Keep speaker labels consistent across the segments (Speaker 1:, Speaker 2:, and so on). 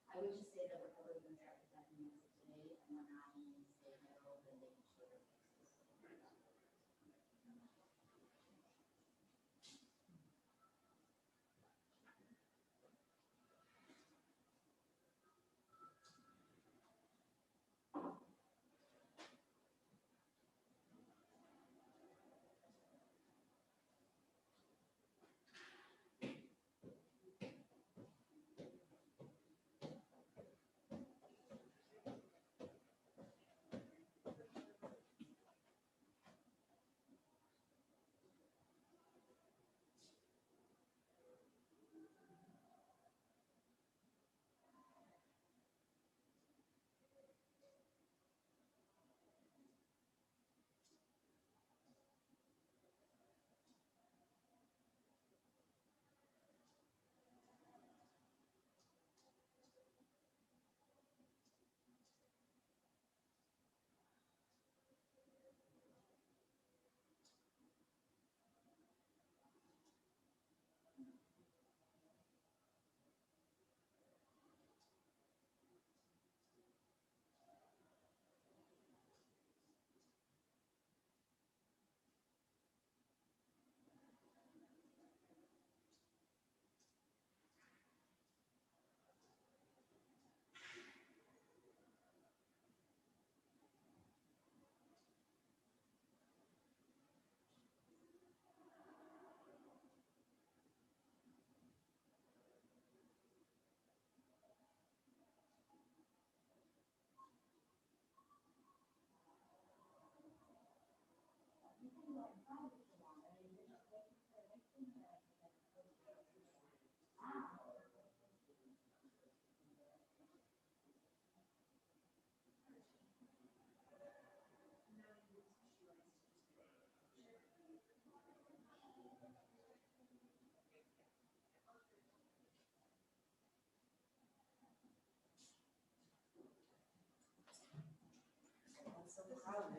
Speaker 1: I would just say that we're probably going to start presenting this today, and when I say no, then they can show their faces. So crowded.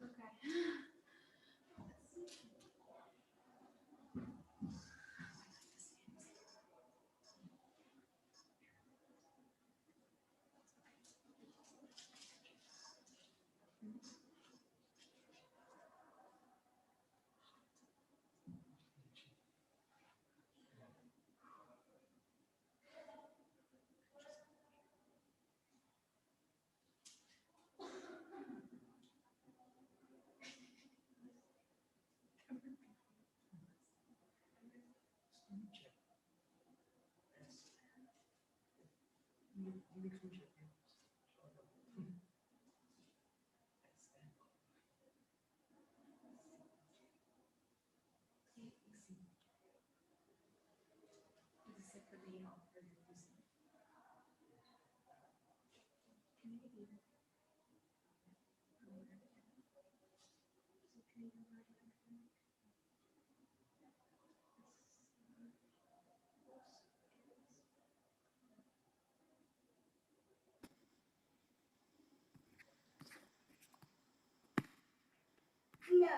Speaker 1: Okay. No.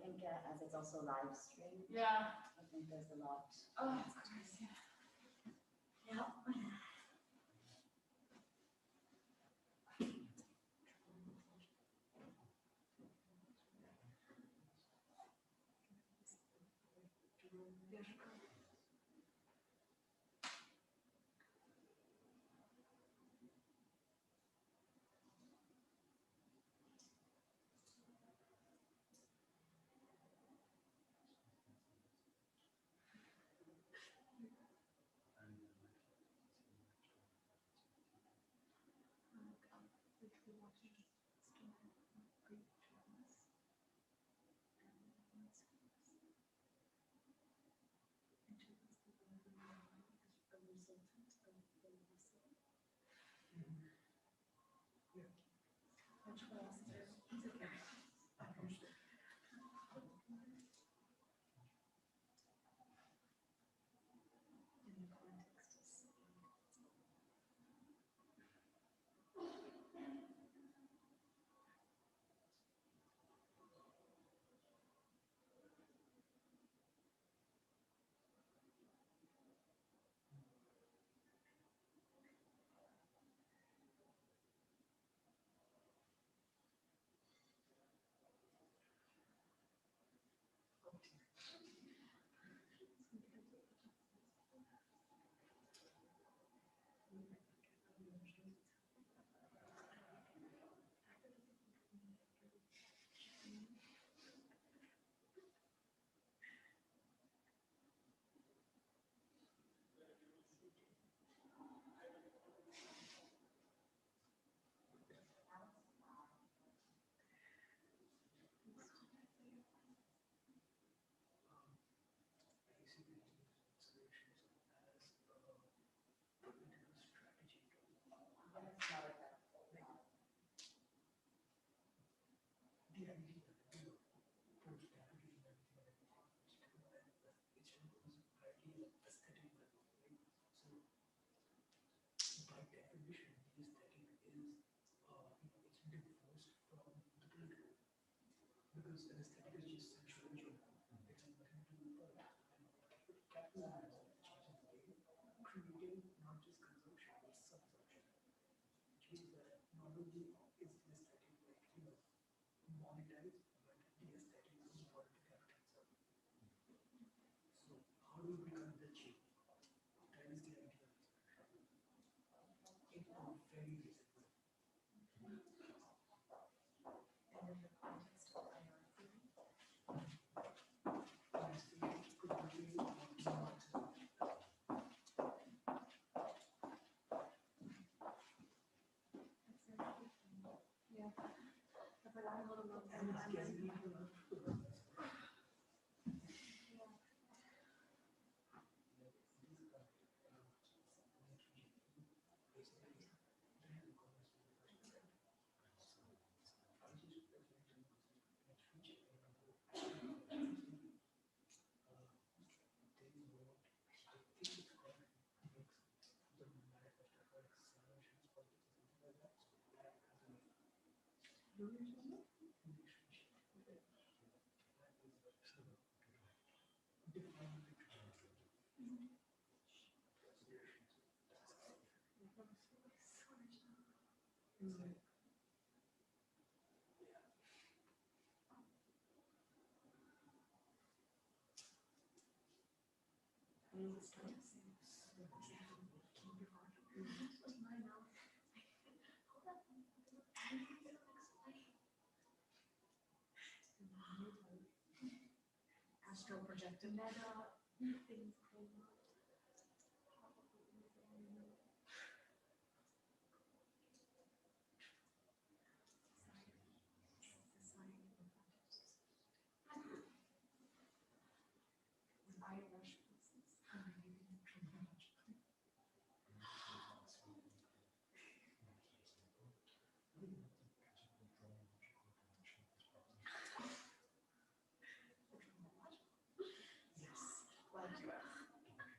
Speaker 1: think as it's also live streamed,
Speaker 2: Yeah.
Speaker 1: I think there's a lot.
Speaker 2: Oh, of course, yeah.
Speaker 1: Yeah.
Speaker 3: Astral projected meta things. Yes, glad you asked.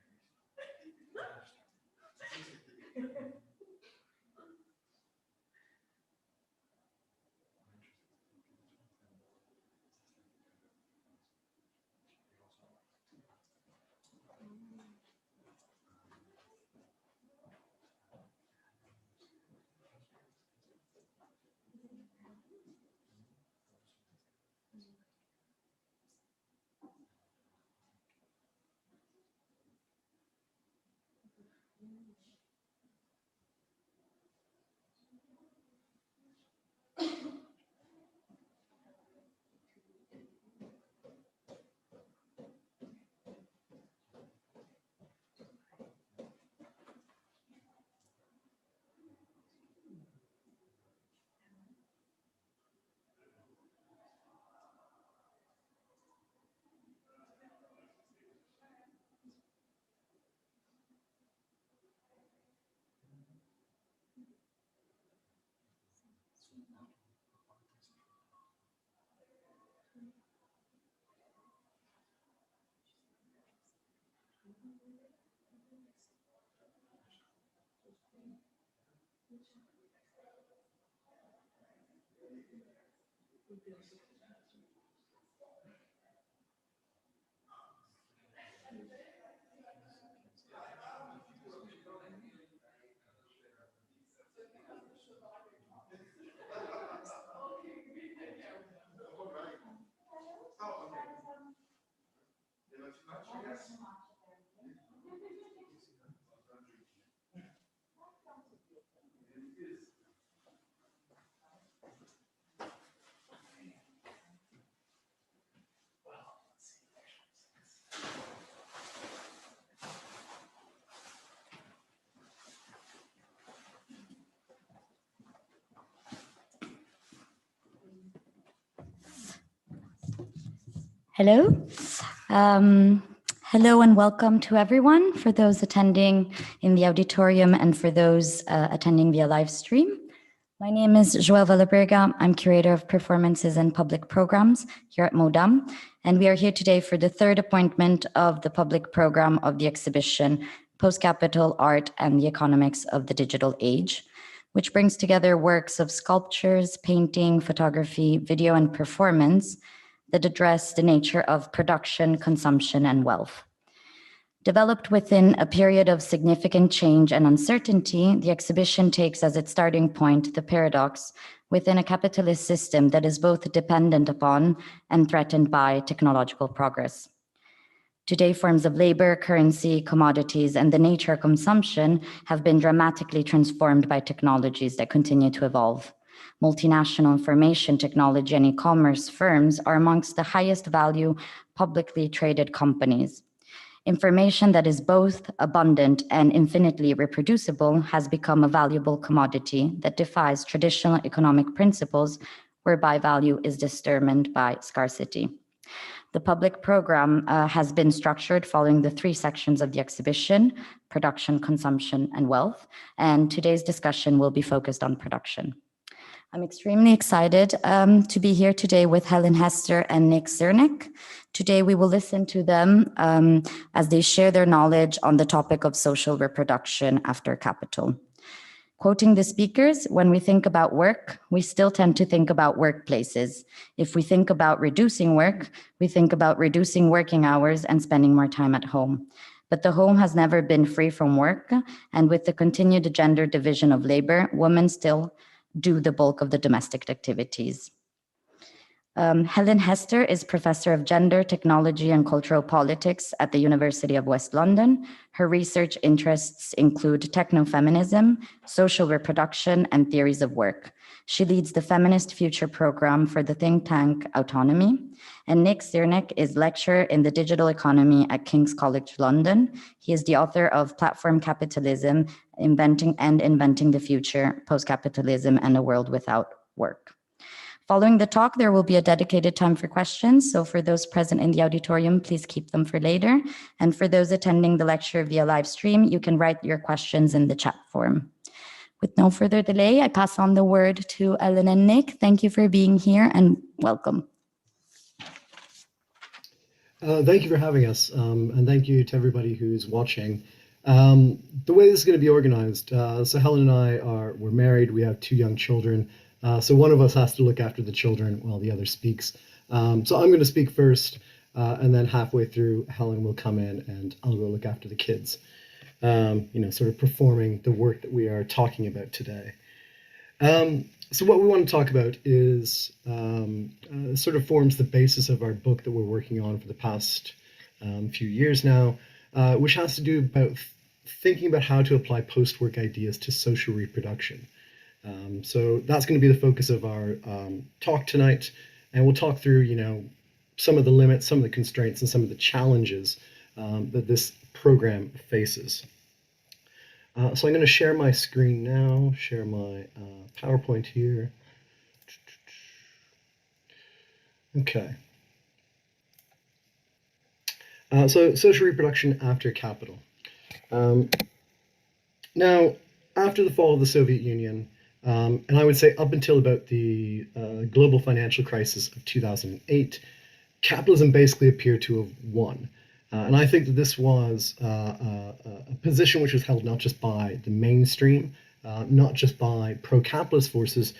Speaker 1: Hello. Hello and welcome to everyone, for those attending in the auditorium and for those attending via live stream. My name is Joël Vallaberga. I'm curator of performances and public programs here at MODAM, and we are here today for the third appointment of the public program of the exhibition Post-Capital Art and the Economics of the Digital Age, which brings together works of sculptures, painting, photography, video, and performance that address the nature of production, consumption, and wealth. Developed within a period of significant change and uncertainty, the exhibition takes as its starting point the paradox within a capitalist system that is both dependent upon and threatened by technological progress. Today, forms of labor, currency, commodities, and the nature of consumption have been dramatically transformed by technologies that continue to evolve. Multinational information technology and e-commerce firms are amongst the highest value publicly traded companies. Information that is both abundant and infinitely reproducible has become a valuable commodity that defies traditional economic principles whereby value is determined by scarcity. The public program has been structured following the three sections of the exhibition: production, consumption, and wealth, and today's discussion will be focused on production. I'm extremely excited to be here today with Helen, Hester, and Srnicek. Today we will listen to them as they share their knowledge on the topic of social reproduction after capital. Quoting the speakers, when we think about work, we still tend to think about workplaces. If we think about reducing work, we think about reducing working hours and spending more time at home. But the home has never been free from work, and with the continued gender division of labor, women still do the bulk of the domestic activities. Helen Hester is Professor of Gender, Technology and Cultural Politics at the University of West London. Her research interests include technofeminism, social reproduction, and theories of work. She leads the Feminist Future program for the think tank Autonomy. And Srnicek is lecturer in the digital economy at King's College London. He is the author of Platform Capitalism, Inventing the Future, Post-Capitalism and a World Without Work. Following the talk, there will be a dedicated time for questions. So for those present in the auditorium, please keep them for later. And for those attending the lecture via live stream, you can write your questions in the chat form. With no further delay, I pass on the word to Helen and Nick. Thank you for being here and welcome.
Speaker 2: Thank you for having us, and thank you to everybody who's watching. The way this is going to be organized, so Helen and I we're married, we have 2 young children. So one of us has to look after the children while the other speaks. So I'm going to speak first, and then halfway through, Helen will come in and I'll go look after the kids, sort of performing the work that we are talking about today. So what we want to talk about is sort of forms the basis of our book that we're working on for the past few years now, which has to do about thinking about how to apply post-work ideas to social reproduction. So that's going to be the focus of our talk tonight, and we'll talk through, some of the limits, some of the constraints, and some of the challenges that this program faces. So I'm going to share my screen now, share my PowerPoint here. Okay. So social reproduction after capital. Now, after the fall of the Soviet Union, and I would say up until about the global financial crisis of 2008, capitalism basically appeared to have won. And I think that this was a position which was held not just by the mainstream, not just by pro-capitalist forces,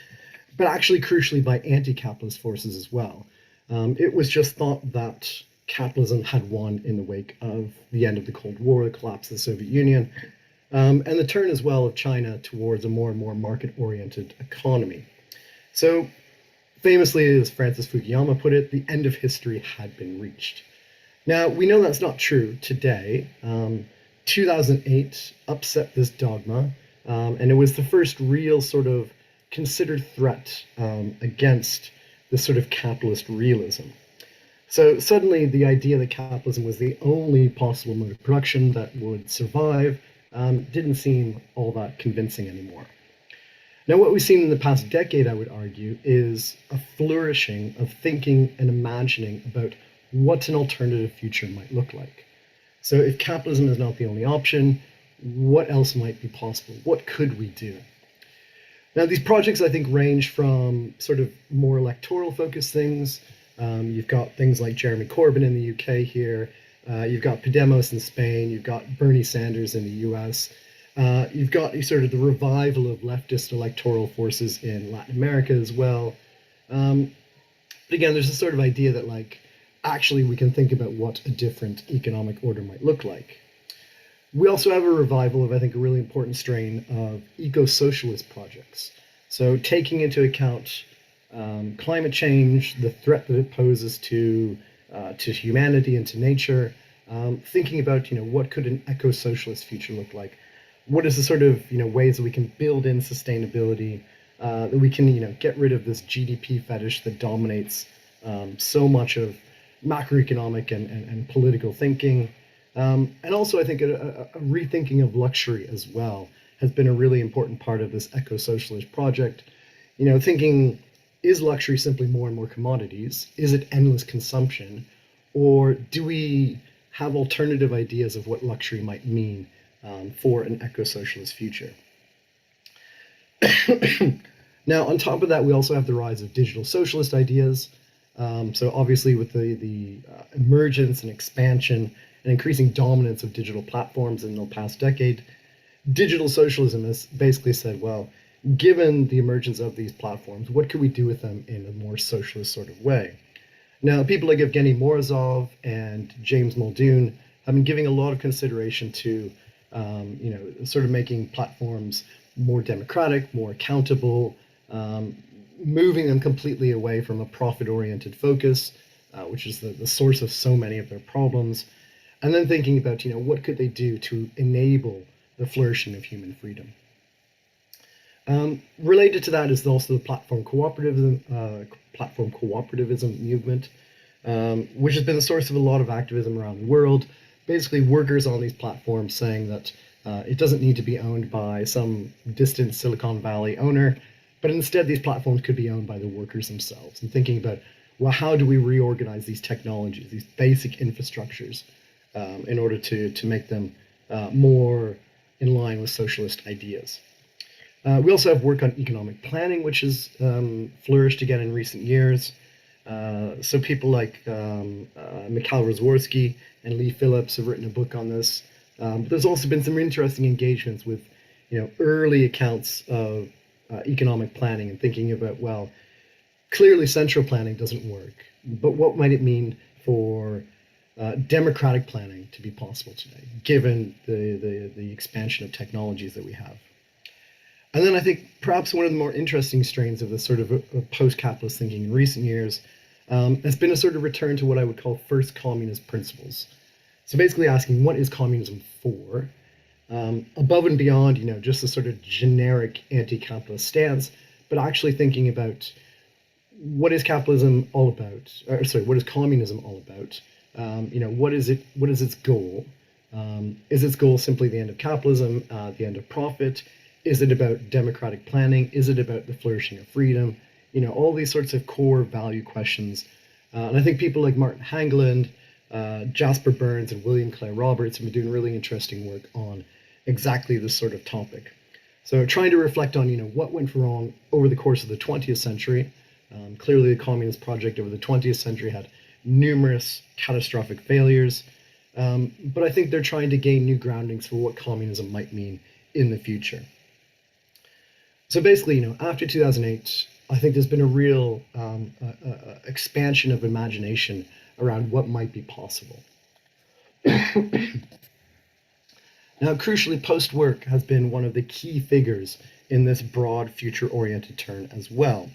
Speaker 2: but actually crucially by anti-capitalist forces as well. It was just thought that capitalism had won in the wake of the end of the Cold War, the collapse of the Soviet Union, and the turn as well of China towards a more and more market-oriented economy. So famously, as Francis Fukuyama put it, the end of history had been reached. Now, we know that's not true today. 2008 upset this dogma, and it was the first real sort of considered threat against this sort of capitalist realism. So suddenly the idea that capitalism was the only possible mode of production that would survive didn't seem all that convincing anymore. Now, what we've seen in the past decade, I would argue, is a flourishing of thinking and imagining about what an alternative future might look like. So if capitalism is not the only option, what else might be possible? What could we do? Now, these projects, I think, range from sort of more electoral focused things. You've got things like Jeremy Corbyn in the UK here. You've got Podemos in Spain. You've got Bernie Sanders in the US. You've got sort of the revival of leftist electoral forces in Latin America as well. But again, there's a sort of idea that, like, actually we can think about what a different economic order might look like. We also have a revival of, I think, a really important strain of eco-socialist projects. So taking into account climate change, the threat that it poses to humanity and to nature, thinking about, what could an eco-socialist future look like? What is the sort of, ways that we can build in sustainability, that we can, get rid of this GDP fetish that dominates so much of macroeconomic and political thinking. And also, I think a rethinking of luxury as well has been a really important part of this eco-socialist project. Thinking, is luxury simply more and more commodities? Is it endless consumption? Or do we have alternative ideas of what luxury might mean for an eco-socialist future? Now, on top of that, we also have the rise of digital socialist ideas. So obviously with the emergence and expansion and increasing dominance of digital platforms in the past decade, digital socialism has basically said, well, given the emergence of these platforms, what could we do with them in a more socialist sort of way? Now, people like Evgeny Morozov and James Muldoon have been giving a lot of consideration to, sort of making platforms more democratic, more accountable, moving them completely away from a profit-oriented focus, which is the source of so many of their problems, and then thinking about, what could they do to enable the flourishing of human freedom. Related to that is also the platform cooperativism movement, which has been the source of a lot of activism around the world. Basically, workers on these platforms saying that it doesn't need to be owned by some distant Silicon Valley owner, but instead these platforms could be owned by the workers themselves, and thinking about, well, how do we reorganize these technologies, these basic infrastructures, in order to make them more in line with socialist ideas. We also have work on economic planning, which has flourished again in recent years. So people like Mikhail Rozworski and Lee Phillips have written a book on this. But there's also been some interesting engagements with, early accounts of economic planning and thinking about, well, clearly central planning doesn't work, but what might it mean for democratic planning to be possible today, given the expansion of technologies that we have? And then I think perhaps one of the more interesting strains of this sort of post-capitalist thinking in recent years has been a sort of return to what I would call first communist principles. So basically asking, what is communism for? Above and beyond, just a sort of generic anti-capitalist stance, but actually thinking about what is capitalism all about? Or sorry, what is communism all about? What is it? What is its goal? Is its goal simply the end of capitalism, the end of profit? Is it about democratic planning? Is it about the flourishing of freedom? All these sorts of core value questions. And I think people like Martin Hangland, Jasper Burns, and William Clare Roberts have been doing really interesting work on exactly this sort of topic. So trying to reflect on, what went wrong over the course of the 20th century. Clearly, the Communist project over the 20th century had numerous catastrophic failures. But I think they're trying to gain new groundings for what communism might mean in the future. So basically, after 2008, I think there's been a real expansion of imagination around what might be possible. Now, crucially, post-work has been one of the key figures in this broad future-oriented turn as well.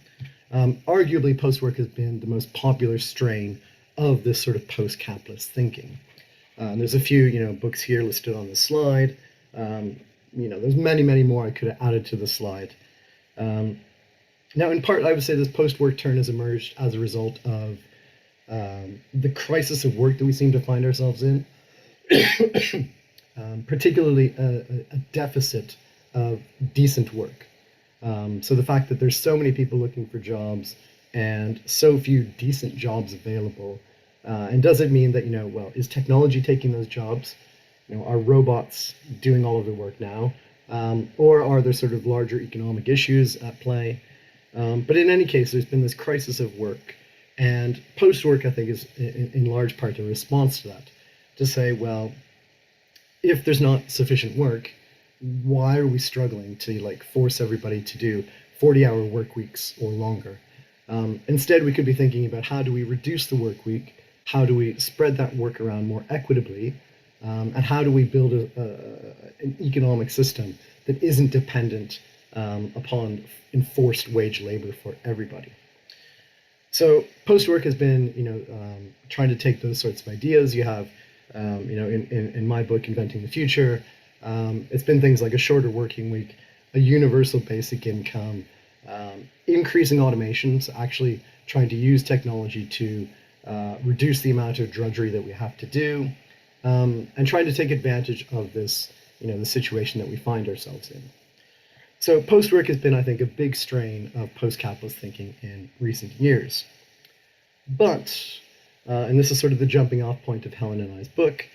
Speaker 2: Arguably, post-work has been the most popular strain of this sort of post-capitalist thinking. There's a few, books here listed on the slide. There's many, many more I could have added to the slide. Now, in part, I would say this post-work turn has emerged as a result of the crisis of work that we seem to find ourselves in, particularly a deficit of decent work. So the fact that there's so many people looking for jobs and so few decent jobs available, and does it mean that, is technology taking those jobs? Are robots doing all of the work now? Or are there sort of larger economic issues at play? But in any case, there's been this crisis of work, and post-work, I think, is in large part a response to that, to say, well, if there's not sufficient work, why are we struggling to force everybody to do 40-hour work weeks or longer? Instead, we could be thinking about how do we reduce the work week, how do we spread that work around more equitably, and how do we build an economic system that isn't dependent upon enforced wage labor for everybody. So post-work has been, trying to take those sorts of ideas. You have, in my book, Inventing the Future, it's been things like a shorter working week, a universal basic income, increasing automation, so actually trying to use technology to reduce the amount of drudgery that we have to do, and trying to take advantage of this, the situation that we find ourselves in. So post-work has been, I think, a big strain of post-capitalist thinking in recent years. But, and this is sort of the jumping off point of Helen and I's book,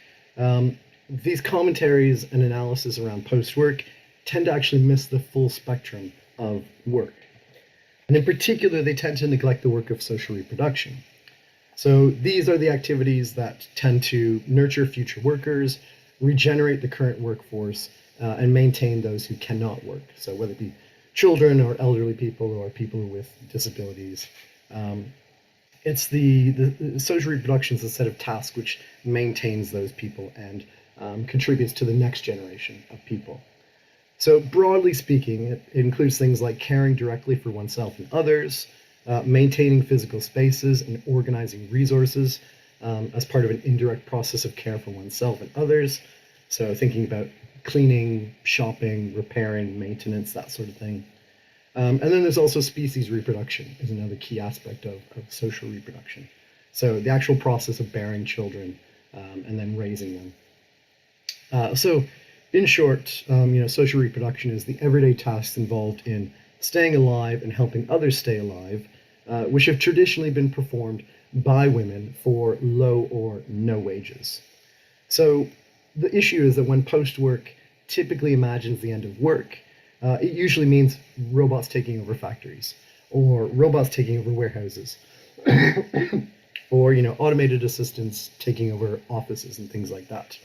Speaker 2: these commentaries and analysis around post-work tend to actually miss the full spectrum of work. And in particular, they tend to neglect the work of social reproduction. So these are the activities that tend to nurture future workers, regenerate the current workforce, and maintain those who cannot work. So whether it be children or elderly people or people with disabilities, it's the social reproduction is a set of tasks which maintains those people and contributes to the next generation of people. So broadly speaking, it includes things like caring directly for oneself and others, maintaining physical spaces and organizing resources as part of an indirect process of care for oneself and others. So thinking about cleaning, shopping, repairing, maintenance, that sort of thing. And then there's also species reproduction is another key aspect of social reproduction. So the actual process of bearing children and then raising them. So in short, social reproduction is the everyday tasks involved in staying alive and helping others stay alive, which have traditionally been performed by women for low or no wages. So the issue is that when post-work typically imagines the end of work, it usually means robots taking over factories, or robots taking over warehouses, or automated assistants taking over offices and things like that.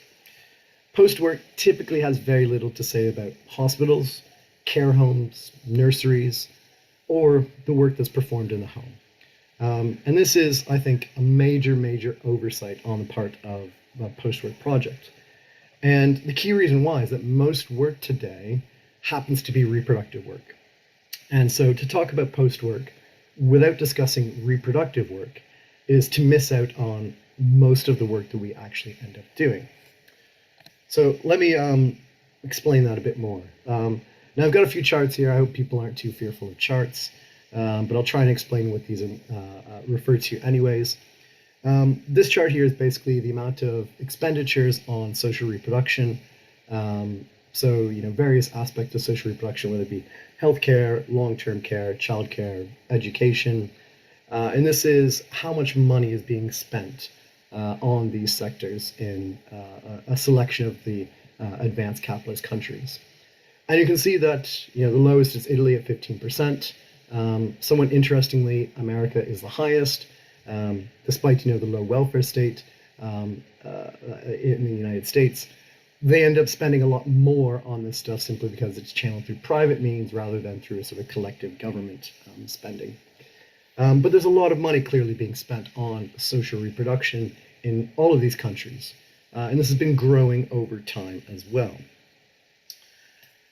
Speaker 2: Post-work typically has very little to say about hospitals, care homes, nurseries, or the work that's performed in the home. And this is, I think, a major, major oversight on the part of the post-work project. And the key reason why is that most work today happens to be reproductive work. And so to talk about post-work without discussing reproductive work is to miss out on most of the work that we actually end up doing. So let me explain that a bit more. Now I've got a few charts here. I hope people aren't too fearful of charts, but I'll try and explain what these refer to anyways. This chart here is basically the amount of expenditures on social reproduction. So, various aspects of social reproduction, whether it be healthcare, long-term care, childcare, education. And this is how much money is being spent on these sectors in a selection of the advanced capitalist countries. And you can see that, the lowest is Italy at 15%. Somewhat interestingly, America is the highest. Despite the low welfare state in the United States, they end up spending a lot more on this stuff simply because it's channeled through private means rather than through a sort of collective government spending. But there's a lot of money clearly being spent on social reproduction in all of these countries. And this has been growing over time as well.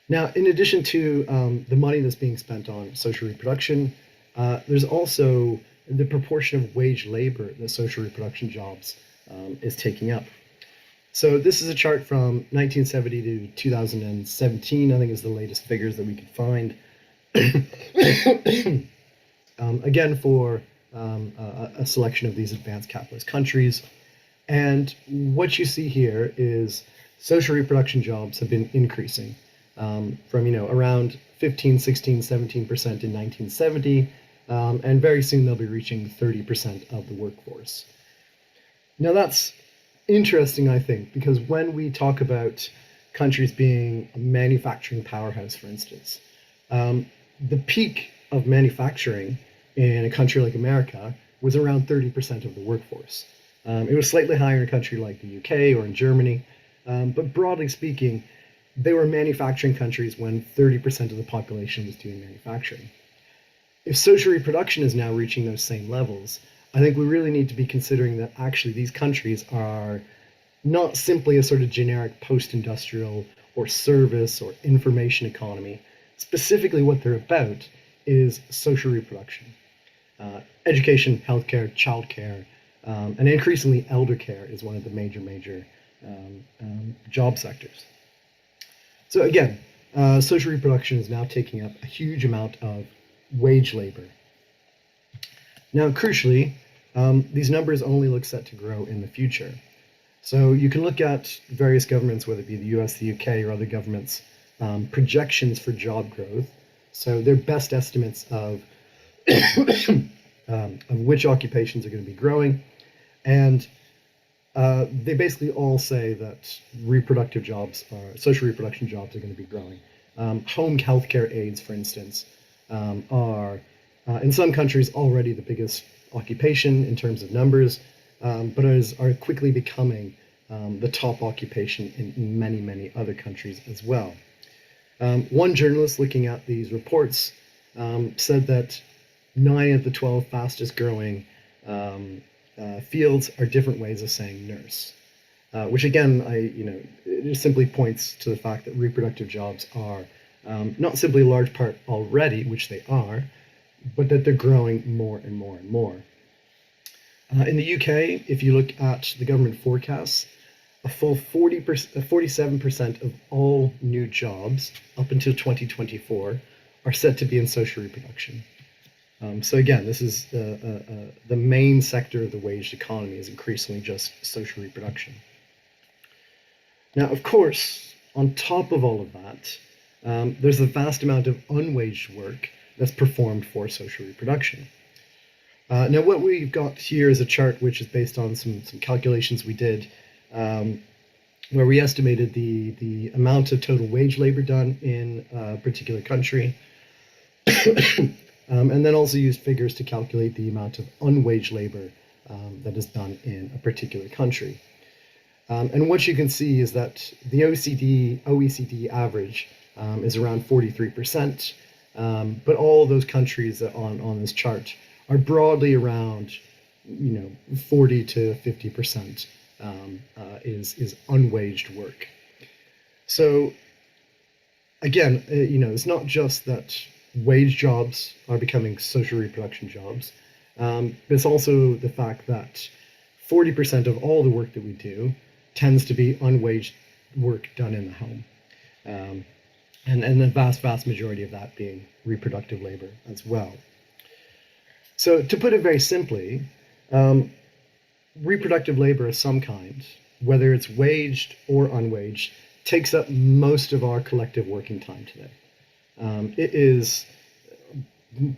Speaker 2: Now, in addition to the money that's being spent on social reproduction, there's also the proportion of wage labor that social reproduction jobs is taking up. So this is a chart from 1970 to 2017, I think is the latest figures that we could find. Again, for a selection of these advanced capitalist countries. And what you see here is social reproduction jobs have been increasing from around 15, 16, 17% in 1970, and very soon they'll be reaching 30% of the workforce. Now that's interesting, I think, because when we talk about countries being a manufacturing powerhouse, for instance, the peak of manufacturing in a country like America was around 30% of the workforce. It was slightly higher in a country like the UK or in Germany, but broadly speaking, they were manufacturing countries when 30% of the population was doing manufacturing. If social reproduction is now reaching those same levels, I think we really need to be considering that actually these countries are not simply a sort of generic post-industrial or service or information economy. Specifically what they're about is social reproduction. Education, healthcare, childcare, and increasingly elder care is one of the major job sectors. So again, social reproduction is now taking up a huge amount of wage labor. Now, crucially, these numbers only look set to grow in the future. So you can look at various governments, whether it be the US, the UK, or other governments, projections for job growth. So their best estimates of which occupations are going to be growing. And they basically all say that social reproduction jobs are going to be growing. Home healthcare aides, for instance, are in some countries already the biggest occupation in terms of numbers, but are quickly becoming the top occupation in many other countries as well. One journalist looking at these reports said that 9 of the 12 fastest growing fields are different ways of saying nurse, which again, it just simply points to the fact that reproductive jobs are not simply a large part already, which they are, but that they're growing more and more and more. In the UK, if you look at the government forecasts, a full 47% of all new jobs up until 2024 are set to be in social reproduction. So again, this is the main sector of the waged economy is increasingly just social reproduction. Now, of course, on top of all of that, there's a vast amount of unwaged work that's performed for social reproduction. Now, what we've got here is a chart which is based on some calculations we did, where we estimated the amount of total wage labor done in a particular country, and then also used figures to calculate the amount of unwaged labor that is done in a particular country. And what you can see is that the OECD average is around 43%, but all of those countries on this chart are broadly around 40 to 50% is unwaged work. So again, it's not just that wage jobs are becoming social reproduction jobs, but it's also the fact that 40% of all the work that we do tends to be unwaged work done in the home, and the vast majority of that being reproductive labor as well. So to put it very simply, reproductive labor of some kind, whether it's waged or unwaged, takes up most of our collective working time today. It is,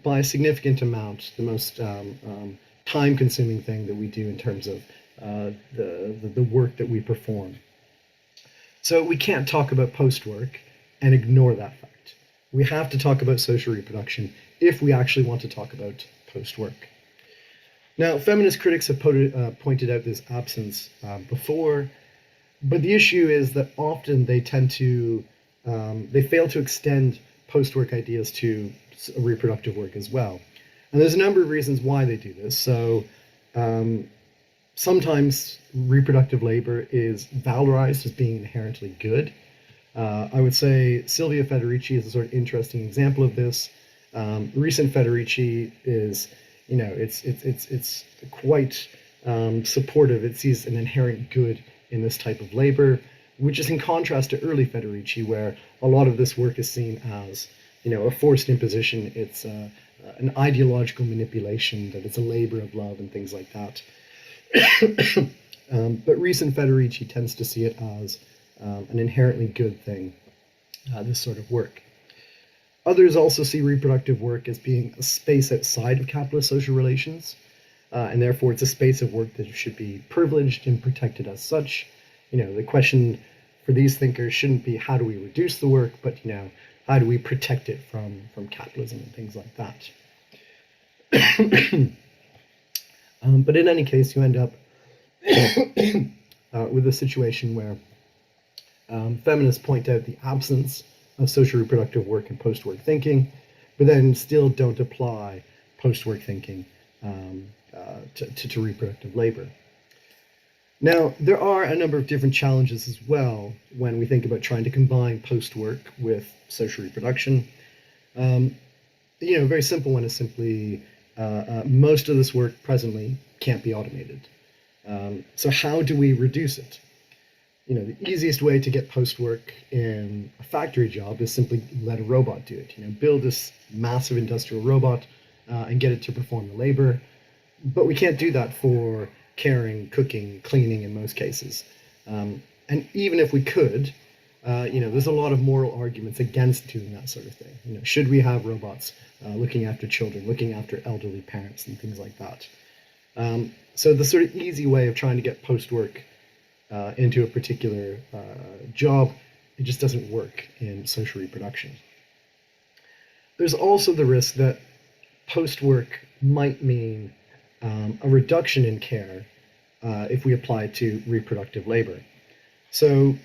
Speaker 2: by a significant amount, the most time-consuming thing that we do in terms of the work that we perform. So we can't talk about post-work and ignore that fact. We have to talk about social reproduction if we actually want to talk about post-work. Now, feminist critics have pointed out this absence before, But the issue is that often they tend to, they fail to extend post-work ideas to reproductive work as well. And there's a number of reasons why they do this. So sometimes reproductive labor is valorized as being inherently good. I would say Silvia Federici is a sort of interesting example of this. Recent Federici is, it's quite supportive. It sees an inherent good in this type of labor, which is in contrast to early Federici, where a lot of this work is seen as, a forced imposition. It's an ideological manipulation, that it's a labor of love and things like that. But recent Federici tends to see it as an inherently good thing, this sort of work. Others also see reproductive work as being a space outside of capitalist social relations, and therefore it's a space of work that should be privileged and protected as such. The question for these thinkers shouldn't be how do we reduce the work, but how do we protect it from capitalism and things like that. But in any case, you end up with a situation where feminists point out the absence of social reproductive work and post-work thinking, but then still don't apply post-work thinking to reproductive labor. Now, there are a number of different challenges as well when we think about trying to combine post-work with social reproduction. A very simple one is simply most of this work presently can't be automated. So how do we reduce it? The easiest way to get post-work in a factory job is simply let a robot do it. Build this massive industrial robot and get it to perform the labor. But we can't do that for caring, cooking, cleaning in most cases. And even if we could, there's a lot of moral arguments against doing that sort of thing. Should we have robots looking after children, looking after elderly parents and things like that? So the sort of easy way of trying to get post-work into a particular job, it just doesn't work in social reproduction. There's also the risk that post-work might mean a reduction in care if we apply it to reproductive labor. So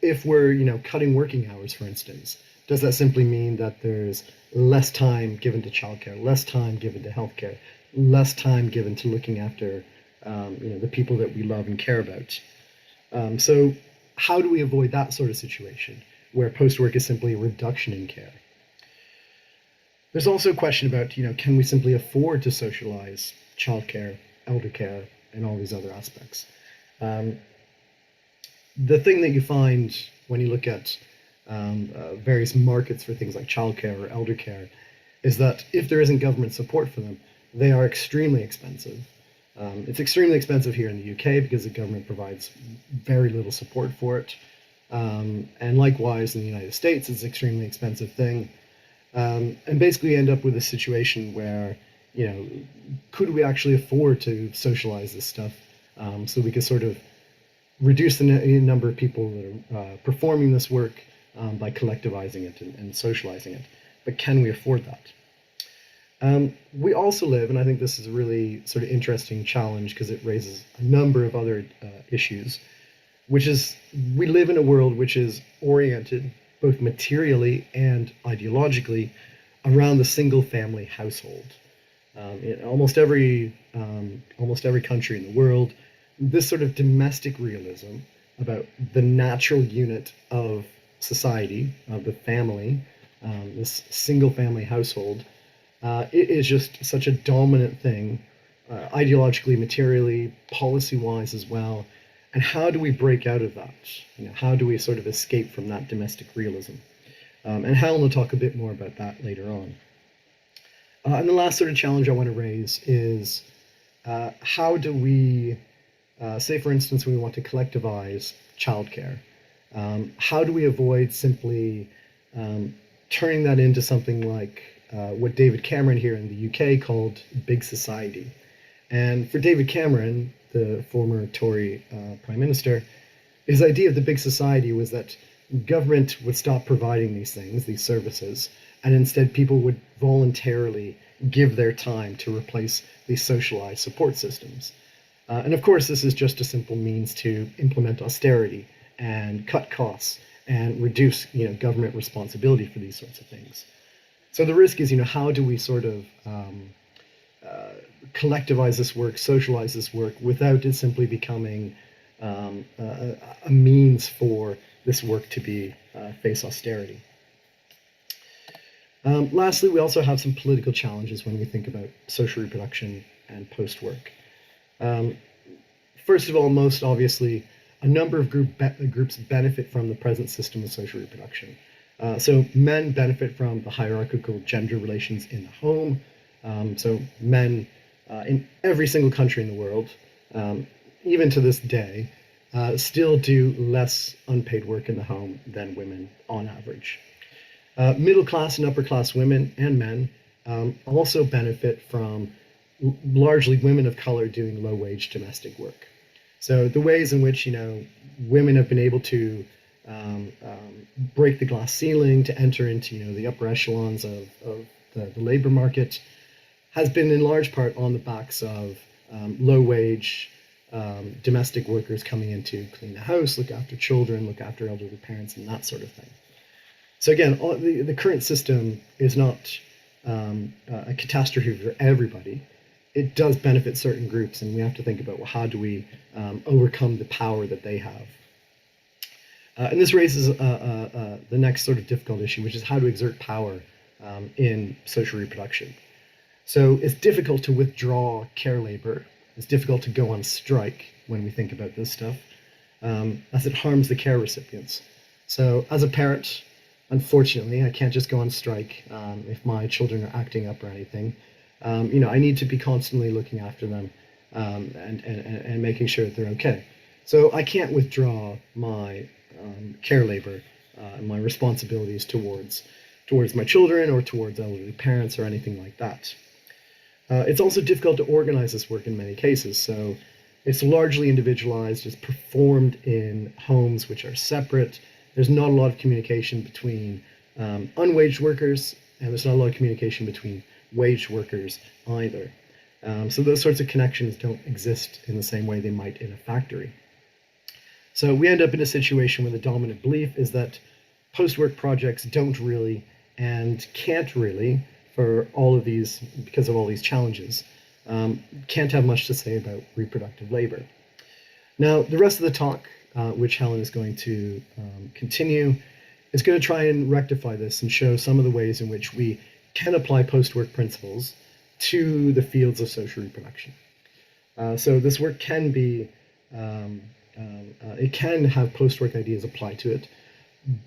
Speaker 2: if we're cutting working hours, for instance, does that simply mean that there's less time given to childcare, less time given to healthcare, less time given to looking after the people that we love and care about? So how do we avoid that sort of situation where post-work is simply a reduction in care? There's also a question about, can we simply afford to socialize childcare, elder care, and all these other aspects? The thing that you find when you look at various markets for things like childcare or elder care is that if there isn't government support for them, they are extremely expensive. It's extremely expensive here in the UK because the government provides very little support for it. And likewise in the United States, it's an extremely expensive thing. And basically end up with a situation where, could we actually afford to socialize this stuff so we could sort of reduce the number of people that are performing this work by collectivizing it and socializing it. But can we afford that? We also live, and I think this is a really sort of interesting challenge because it raises a number of other issues, which is we live in a world which is oriented both materially and ideologically around the single family household. In almost every country in the world, this sort of domestic realism about the natural unit of society, of the family, this single family household, it is just such a dominant thing, ideologically, materially, policy-wise as well. And how do we break out of that? How do we sort of escape from that domestic realism? And Helen will talk a bit more about that later on. And the last sort of challenge I want to raise is how do we, say for instance, we want to collectivize childcare. How do we avoid simply turning that into something like what David Cameron here in the UK called big society? And for David Cameron, the former Tory Prime Minister, his idea of the big society was that government would stop providing these things, these services, and instead people would voluntarily give their time to replace these socialized support systems. And of course, this is just a simple means to implement austerity and cut costs and reduce, government responsibility for these sorts of things. So the risk is, how do we sort of collectivize this work, socialize this work, without it simply becoming a means for this work to be face austerity. Lastly, we also have some political challenges when we think about social reproduction and post-work. First of all, most obviously, a number of groups benefit from the present system of social reproduction. So men benefit from the hierarchical gender relations in the home. So men in every single country in the world, even to this day, still do less unpaid work in the home than women on average. Middle class and upper class women and men also benefit from largely women of color doing low wage domestic work. So the ways in which, women have been able to break the glass ceiling to enter into, the upper echelons of the labor market has been in large part on the backs of low wage domestic workers coming in to clean the house, look after children, look after elderly parents, and that sort of thing. So again, the current system is not a catastrophe for everybody. It does benefit certain groups, and we have to think about, well, how do we overcome the power that they have? And this raises the next sort of difficult issue, which is how to exert power in social reproduction. So it's difficult to withdraw care labor. It's difficult to go on strike when we think about this stuff, as it harms the care recipients. So as a parent, unfortunately, I can't just go on strike if my children are acting up or anything. I need to be constantly looking after them and making sure that they're okay. So I can't withdraw my care labor and my responsibilities towards my children or towards elderly parents or anything like that. It's also difficult to organize this work in many cases. So it's largely individualized, it's performed in homes which are separate. There's not a lot of communication between unwaged workers, and there's not a lot of communication between waged workers either. So those sorts of connections don't exist in the same way they might in a factory. So we end up in a situation where the dominant belief is that post-work projects don't really and can't really, for all of these, because of all these challenges, can't have much to say about reproductive labor. Now, the rest of the talk, which Helen is going to continue, is going to try and rectify this and show some of the ways in which we can apply post-work principles to the fields of social reproduction. So this work can be, it can have post-work ideas applied to it,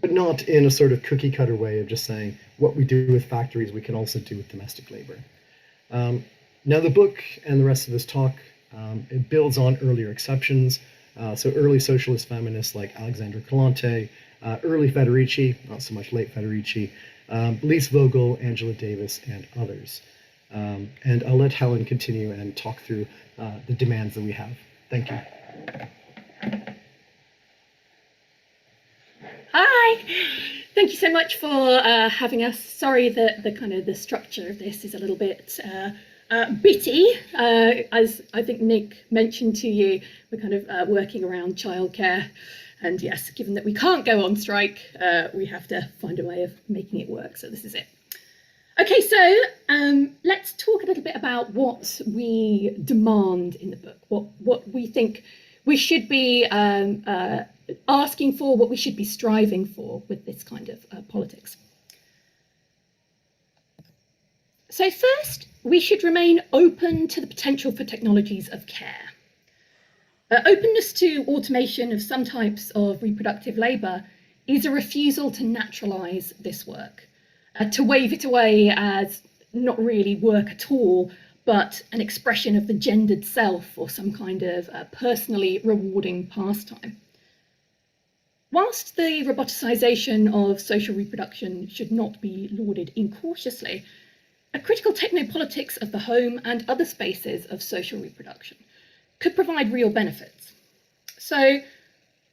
Speaker 2: but not in a sort of cookie-cutter way of just saying what we do with factories we can also do with domestic labor. Now the book and the rest of this talk, it builds on earlier exceptions. So early socialist feminists like Alexandra Collante, early Federici, not so much late Federici, Lise Vogel, Angela Davis, and others. And I'll let Helen continue and talk through the demands that we have. Thank you.
Speaker 4: Hi, thank you so much for having us. Sorry that the structure of this is a little bit bitty. As I think Nick mentioned to you, we're kind of working around childcare. And yes, given that we can't go on strike, we have to find a way of making it work. So this is it. Okay, so let's talk a little bit about what we demand in the book, what we think we should be asking for, what we should be striving for with this kind of politics. So first, we should remain open to the potential for technologies of care. Openness to automation of some types of reproductive labour is a refusal to naturalise this work, to wave it away as not really work at all, but an expression of the gendered self or some kind of personally rewarding pastime. Whilst the roboticisation of social reproduction should not be lauded incautiously, a critical technopolitics of the home and other spaces of social reproduction could provide real benefits. So,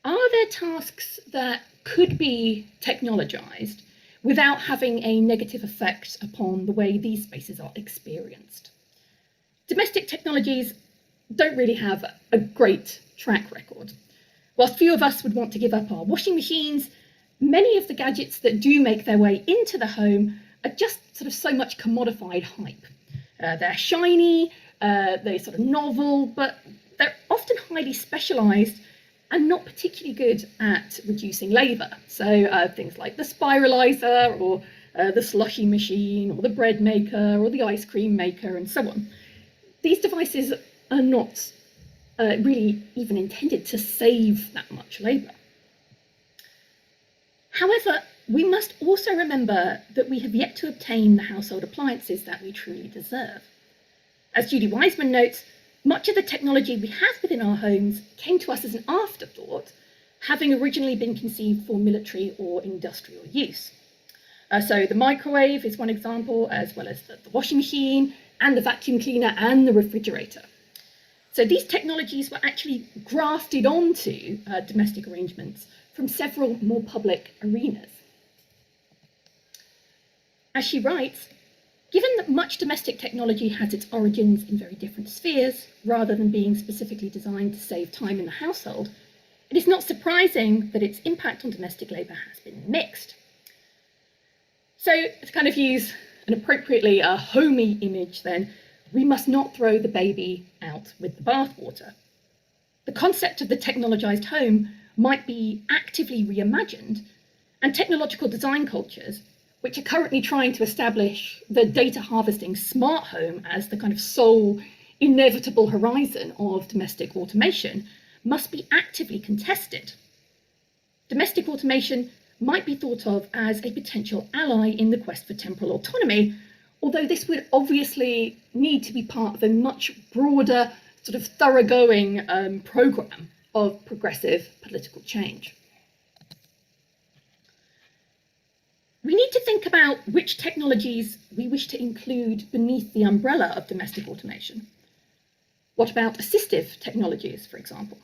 Speaker 4: are there tasks that could be technologised without having a negative effect upon the way these spaces are experienced? Domestic technologies don't really have a great track record. Whilst few of us would want to give up our washing machines, many of the gadgets that do make their way into the home are just sort of so much commodified hype. They're shiny, they're sort of novel, but they're often highly specialised and not particularly good at reducing labour. So things like the spiraliser, or the slushy machine, or the bread maker, or the ice cream maker, and so on. These devices are not really even intended to save that much labour. However, we must also remember that we have yet to obtain the household appliances that we truly deserve. As Judy Wiseman notes, much of the technology we have within our homes came to us as an afterthought, having originally been conceived for military or industrial use. So the microwave is one example, as well as the washing machine and the vacuum cleaner and the refrigerator. So these technologies were actually grafted onto domestic arrangements from several more public arenas. As she writes, given that much domestic technology has its origins in very different spheres, rather than being specifically designed to save time in the household, it is not surprising that its impact on domestic labour has been mixed. So to kind of use an appropriately homey image then, we must not throw the baby out with the bathwater. The concept of the technologised home might be actively reimagined, and technological design cultures, which are currently trying to establish the data harvesting smart home as the kind of sole inevitable horizon of domestic automation, must be actively contested. Domestic automation might be thought of as a potential ally in the quest for temporal autonomy, although this would obviously need to be part of a much broader, sort of thoroughgoing programme of progressive political change. We need to think about which technologies we wish to include beneath the umbrella of domestic automation. What about assistive technologies, for example?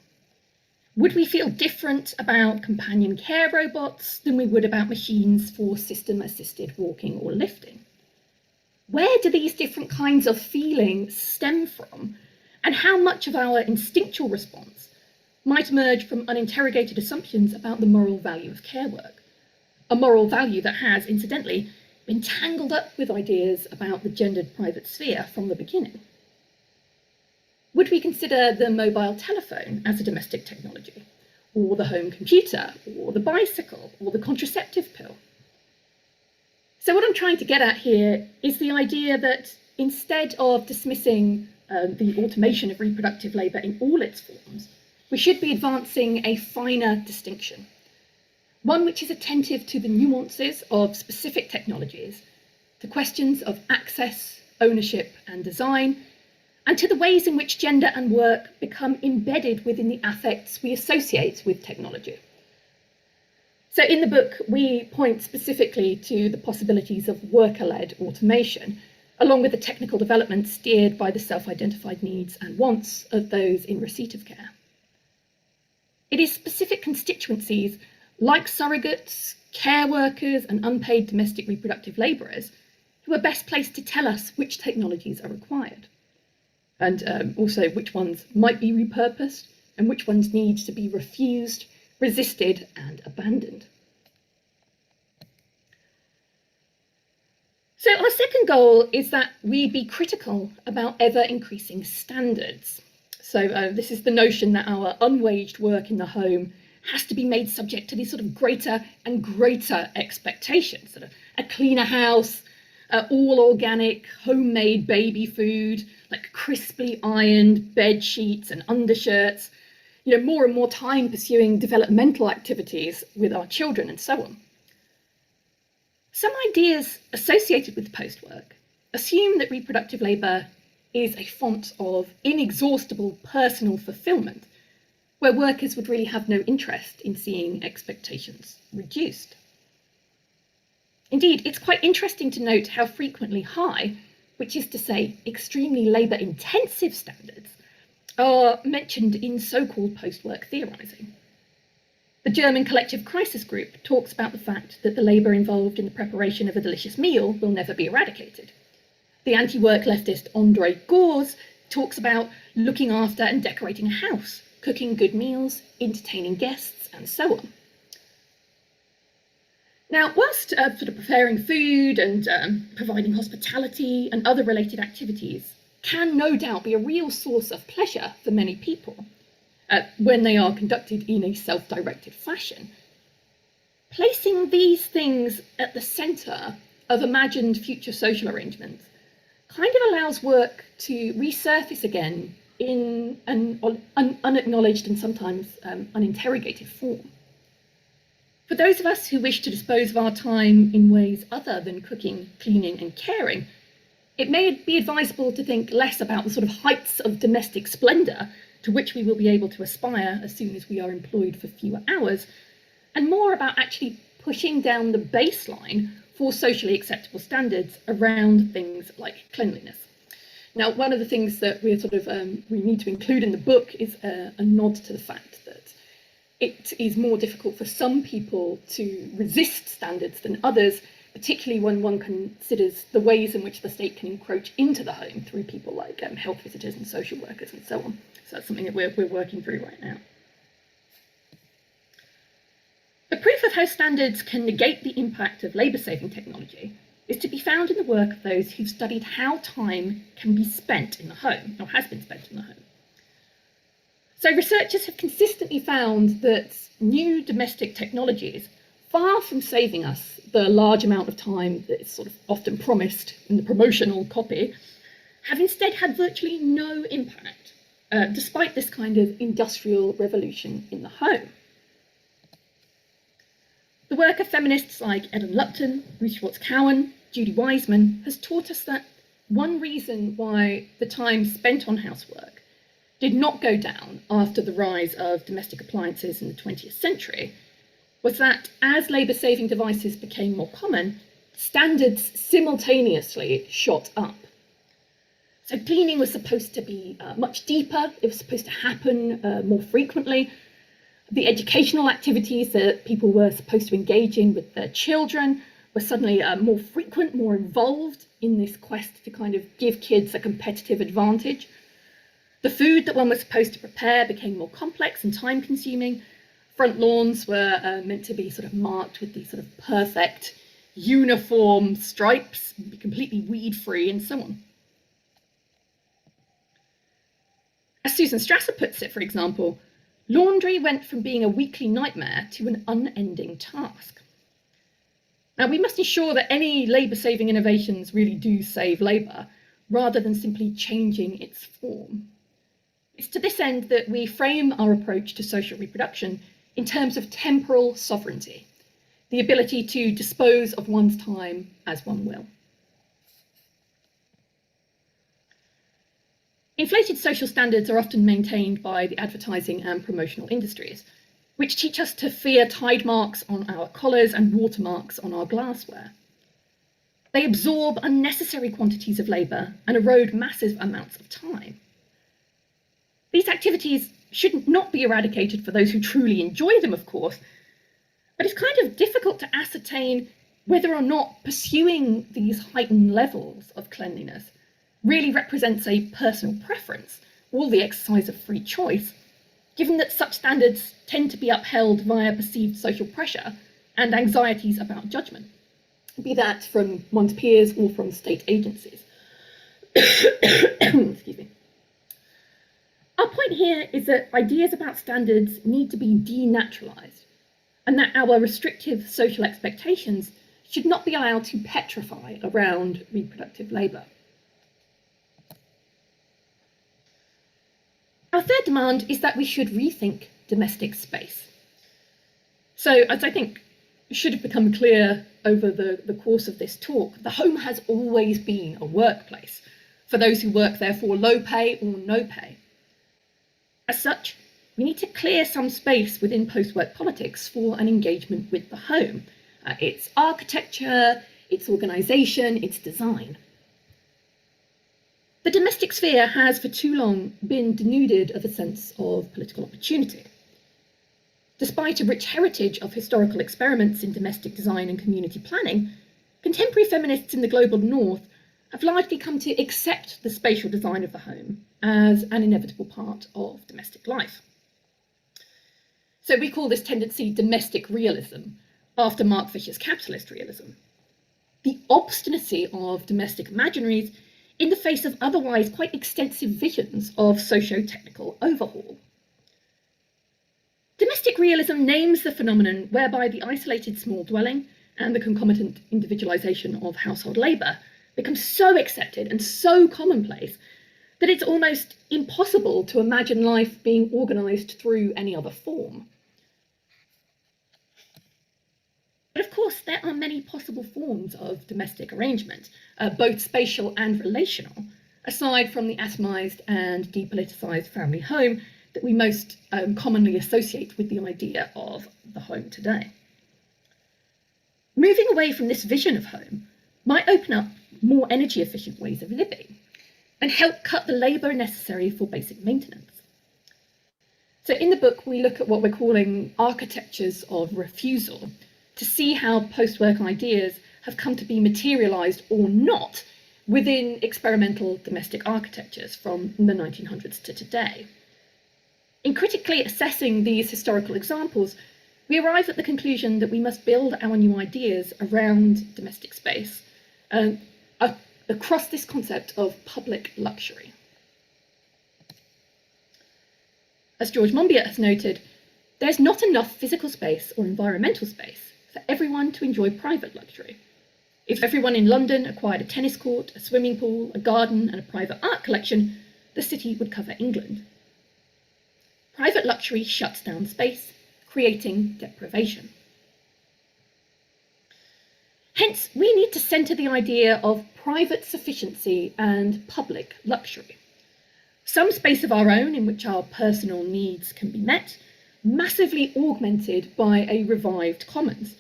Speaker 4: Would we feel different about companion care robots than we would about machines for system-assisted walking or lifting? Where do these different kinds of feeling stem from, and how much of our instinctual response might emerge from uninterrogated assumptions about the moral value of care work? A moral value that has, incidentally, been tangled up with ideas about the gendered private sphere from the beginning. Would we consider the mobile telephone as a domestic technology, or the home computer, or the bicycle, or the contraceptive pill? So what I'm trying to get at here is the idea that instead of dismissing the automation of reproductive labour in all its forms, we should be advancing a finer distinction, one which is attentive to the nuances of specific technologies, to questions of access, ownership and design, and to the ways in which gender and work become embedded within the affects we associate with technology. So in the book, we point specifically to the possibilities of worker-led automation, along with the technical development steered by the self-identified needs and wants of those in receipt of care. It is specific constituencies like surrogates, care workers and unpaid domestic reproductive labourers who are best placed to tell us which technologies are required, and also which ones might be repurposed and which ones need to be refused, resisted and abandoned. So our second goal is that we be critical about ever-increasing standards. So this is the notion that our unwaged work in the home has to be made subject to these sort of greater and greater expectations. Sort of a cleaner house, all organic, homemade baby food, like crisply ironed bed sheets and undershirts, you know, more and more time pursuing developmental activities with our children and so on. Some ideas associated with post-work assume that reproductive labour is a font of inexhaustible personal fulfilment, where workers would really have no interest in seeing expectations reduced. Indeed, it's quite interesting to note how frequently high, which is to say extremely labour-intensive standards, are mentioned in so-called post-work theorising. The German collective crisis group talks about the fact that the labour involved in the preparation of a delicious meal will never be eradicated. The anti-work leftist André Gorz talks about looking after and decorating a house cooking good meals, entertaining guests, and so on. Now, whilst sort of preparing food and providing hospitality and other related activities can no doubt be a real source of pleasure for many people when they are conducted in a self-directed fashion, placing these things at the centre of imagined future social arrangements kind of allows work to resurface again in an unacknowledged and sometimes uninterrogated form. For those of us who wish to dispose of our time in ways other than cooking, cleaning and caring, it may be advisable to think less about the sort of heights of domestic splendour to which we will be able to aspire as soon as we are employed for fewer hours, and more about actually pushing down the baseline for socially acceptable standards around things like cleanliness. Now, one of the things that we need to include in the book is a nod to the fact that it is more difficult for some people to resist standards than others, particularly when one considers the ways in which the state can encroach into the home through people like health visitors and social workers and so on. So that's something that we're working through right now. The proof of how standards can negate the impact of labour-saving technology is to be found in the work of those who've studied how time can be spent in the home, or has been spent in the home. So researchers have consistently found that new domestic technologies, far from saving us the large amount of time that is sort of often promised in the promotional copy, have instead had virtually no impact, despite this kind of industrial revolution in the home. The work of feminists like Ellen Lupton, Ruth Schwartz-Cowan, Judy Wiseman has taught us that one reason why the time spent on housework did not go down after the rise of domestic appliances in the 20th century was that as labour-saving devices became more common, standards simultaneously shot up. So cleaning was supposed to be much deeper, it was supposed to happen more frequently. The educational activities that people were supposed to engage in with their children were suddenly more frequent, more involved in this quest to kind of give kids a competitive advantage. The food that one was supposed to prepare became more complex and time-consuming. Front lawns were meant to be sort of marked with these sort of perfect, uniform stripes, be completely weed-free, and so on. As Susan Strasser puts it, for example, laundry went from being a weekly nightmare to an unending task. Now, we must ensure that any labour-saving innovations really do save labour, rather than simply changing its form. It's to this end that we frame our approach to social reproduction in terms of temporal sovereignty, the ability to dispose of one's time as one will. Inflated social standards are often maintained by the advertising and promotional industries, which teach us to fear tide marks on our collars and watermarks on our glassware. They absorb unnecessary quantities of labour and erode massive amounts of time. These activities should not be eradicated for those who truly enjoy them, of course, but it's kind of difficult to ascertain whether or not pursuing these heightened levels of cleanliness really represents a personal preference or the exercise of free choice, given that such standards tend to be upheld via perceived social pressure and anxieties about judgment, be that from one's peers or from state agencies. Excuse me. Our point here is that ideas about standards need to be denaturalised, and that our restrictive social expectations should not be allowed to petrify around reproductive labour. Our third demand is that we should rethink domestic space. So, as I think should have become clear over the course of this talk, the home has always been a workplace for those who work there for low pay or no pay. As such, we need to clear some space within post-work politics for an engagement with the home, its architecture, its organisation, its design. The domestic sphere has for too long been denuded of a sense of political opportunity. Despite a rich heritage of historical experiments in domestic design and community planning, contemporary feminists in the global north have largely come to accept the spatial design of the home as an inevitable part of domestic life. So we call this tendency domestic realism, after Mark Fisher's capitalist realism. The obstinacy of domestic imaginaries in the face of otherwise quite extensive visions of socio-technical overhaul. Domestic realism names the phenomenon whereby the isolated small dwelling and the concomitant individualization of household labour becomes so accepted and so commonplace that it's almost impossible to imagine life being organised through any other form. But of course, there are many possible forms of domestic arrangement, both spatial and relational, aside from the atomised and depoliticised family home that we most commonly associate with the idea of the home today. Moving away from this vision of home might open up more energy efficient ways of living and help cut the labour necessary for basic maintenance. So in the book, we look at what we're calling architectures of refusal to see how post-work ideas have come to be materialised or not within experimental domestic architectures from the 1900s to today. In critically assessing these historical examples, we arrive at the conclusion that we must build our new ideas around domestic space across this concept of public luxury. As George Monbiot has noted, there's not enough physical space or environmental space for everyone to enjoy private luxury. If everyone in London acquired a tennis court, a swimming pool, a garden, and a private art collection, the city would cover England. Private luxury shuts down space, creating deprivation. Hence, we need to centre the idea of private sufficiency and public luxury. Some space of our own in which our personal needs can be met, massively augmented by a revived commons.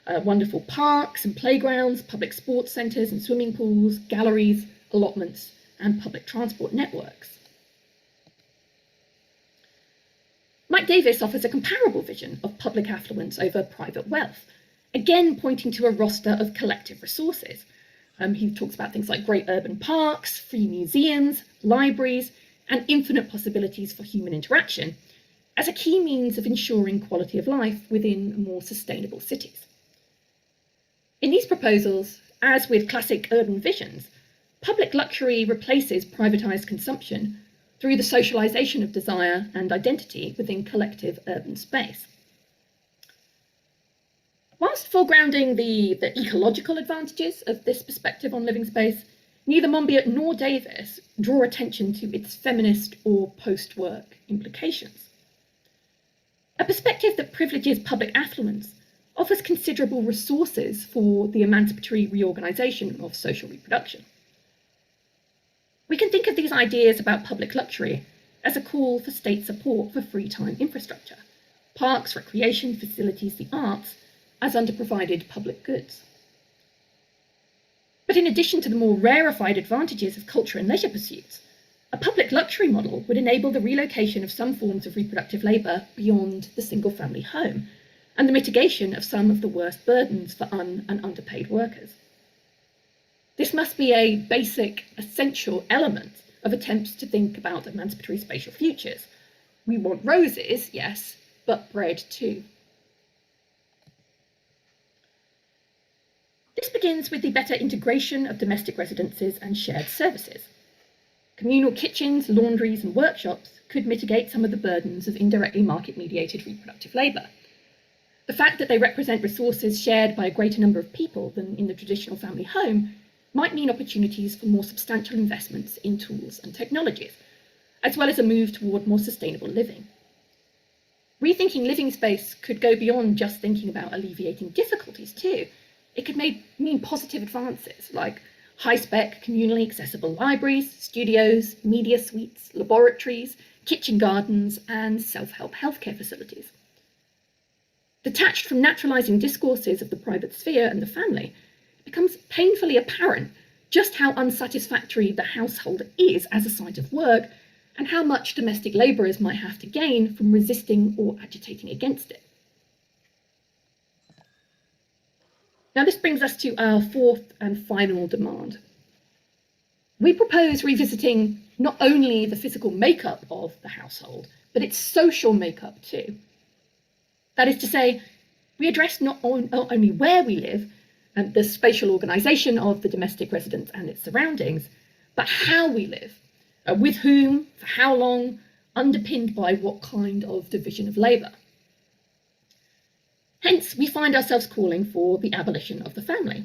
Speaker 4: Wonderful parks and playgrounds, public sports centres and swimming pools, galleries, allotments, and public transport networks. Mike Davis offers a comparable vision of public affluence over private wealth, again pointing to a roster of collective resources. He talks about things like great urban parks, free museums, libraries, and infinite possibilities for human interaction as a key means of ensuring quality of life within more sustainable cities. In these proposals, as with classic urban visions, public luxury replaces privatised consumption through the socialisation of desire and identity within collective urban space. Whilst foregrounding the ecological advantages of this perspective on living space, neither Monbiot nor Davis draw attention to its feminist or post-work implications. A perspective that privileges public affluence offers considerable resources for the emancipatory reorganisation of social reproduction. We can think of these ideas about public luxury as a call for state support for free time infrastructure, parks, recreation, facilities, the arts, as underprovided public goods. But in addition to the more rarefied advantages of culture and leisure pursuits, a public luxury model would enable the relocation of some forms of reproductive labour beyond the single-family home, and the mitigation of some of the worst burdens for and underpaid workers. This must be a basic, essential element of attempts to think about emancipatory spatial futures. We want roses, yes, but bread too. This begins with the better integration of domestic residences and shared services. Communal kitchens, laundries, and workshops could mitigate some of the burdens of indirectly market-mediated reproductive labour. The fact that they represent resources shared by a greater number of people than in the traditional family home might mean opportunities for more substantial investments in tools and technologies, as well as a move toward more sustainable living. Rethinking living space could go beyond just thinking about alleviating difficulties too. It could mean positive advances like high-spec, communally accessible libraries, studios, media suites, laboratories, kitchen gardens, and self-help healthcare facilities. Detached from naturalising discourses of the private sphere and the family, it becomes painfully apparent just how unsatisfactory the household is as a site of work and how much domestic labourers might have to gain from resisting or agitating against it. Now this brings us to our fourth and final demand. We propose revisiting not only the physical makeup of the household, but its social makeup too. That is to say, we address not only where we live and the spatial organisation of the domestic residence and its surroundings, but how we live, with whom, for how long, underpinned by what kind of division of labour. Hence, we find ourselves calling for the abolition of the family.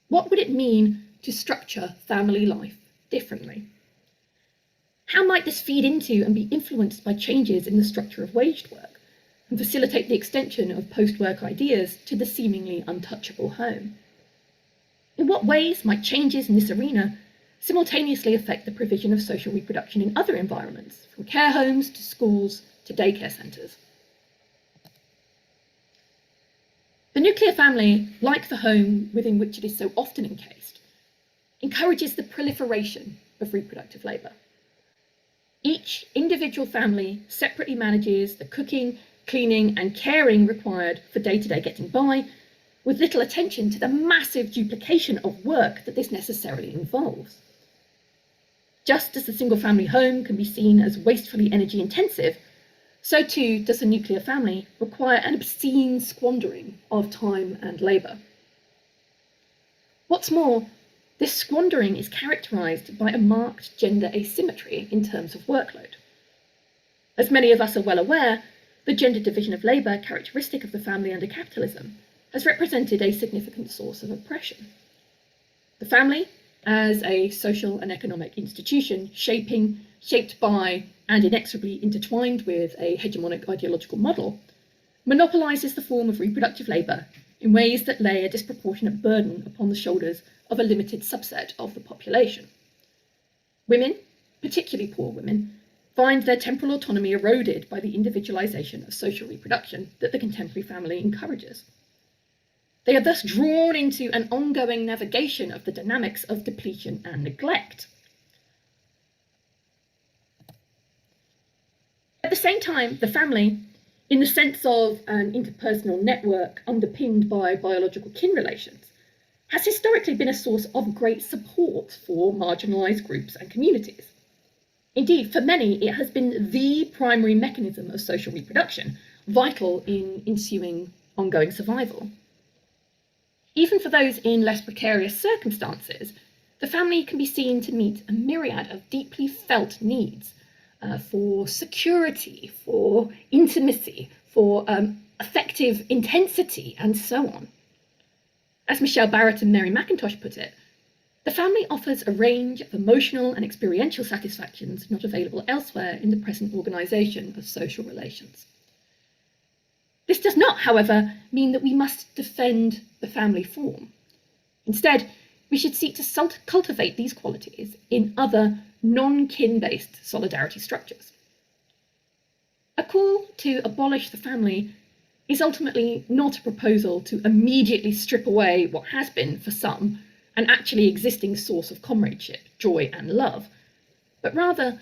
Speaker 4: What would it mean to structure family life differently? How might this feed into and be influenced by changes in the structure of waged work and facilitate the extension of post-work ideas to the seemingly untouchable home? In what ways might changes in this arena simultaneously affect the provision of social reproduction in other environments, from care homes to schools to daycare centres? The nuclear family, like the home within which it is so often encased, encourages the proliferation of reproductive labour. Each individual family separately manages the cooking, cleaning and caring required for day-to-day getting by, with little attention to the massive duplication of work that this necessarily involves. Just as the single-family home can be seen as wastefully energy-intensive, so too does a nuclear family require an obscene squandering of time and labour. What's more, this squandering is characterised by a marked gender asymmetry in terms of workload. As many of us are well aware, the gender division of labour characteristic of the family under capitalism has represented a significant source of oppression. The family, as a social and economic institution shaped by and inexorably intertwined with a hegemonic ideological model, monopolises the form of reproductive labour in ways that lay a disproportionate burden upon the shoulders of a limited subset of the population. Women, particularly poor women, find their temporal autonomy eroded by the individualisation of social reproduction that the contemporary family encourages. They are thus drawn into an ongoing navigation of the dynamics of depletion and neglect. At the same time, the family, in the sense of an interpersonal network underpinned by biological kin relations, has historically been a source of great support for marginalised groups and communities. Indeed, for many, it has been the primary mechanism of social reproduction, vital in ensuing ongoing survival. Even for those in less precarious circumstances, the family can be seen to meet a myriad of deeply felt needs for security, for intimacy, for affective intensity, and so on. As Michelle Barrett and Mary McIntosh put it, the family offers a range of emotional and experiential satisfactions not available elsewhere in the present organisation of social relations. This does not, however, mean that we must defend the family form. Instead, we should seek to cultivate these qualities in other non-kin-based solidarity structures. A call to abolish the family is ultimately not a proposal to immediately strip away what has been, for some, an actually existing source of comradeship, joy and love, but rather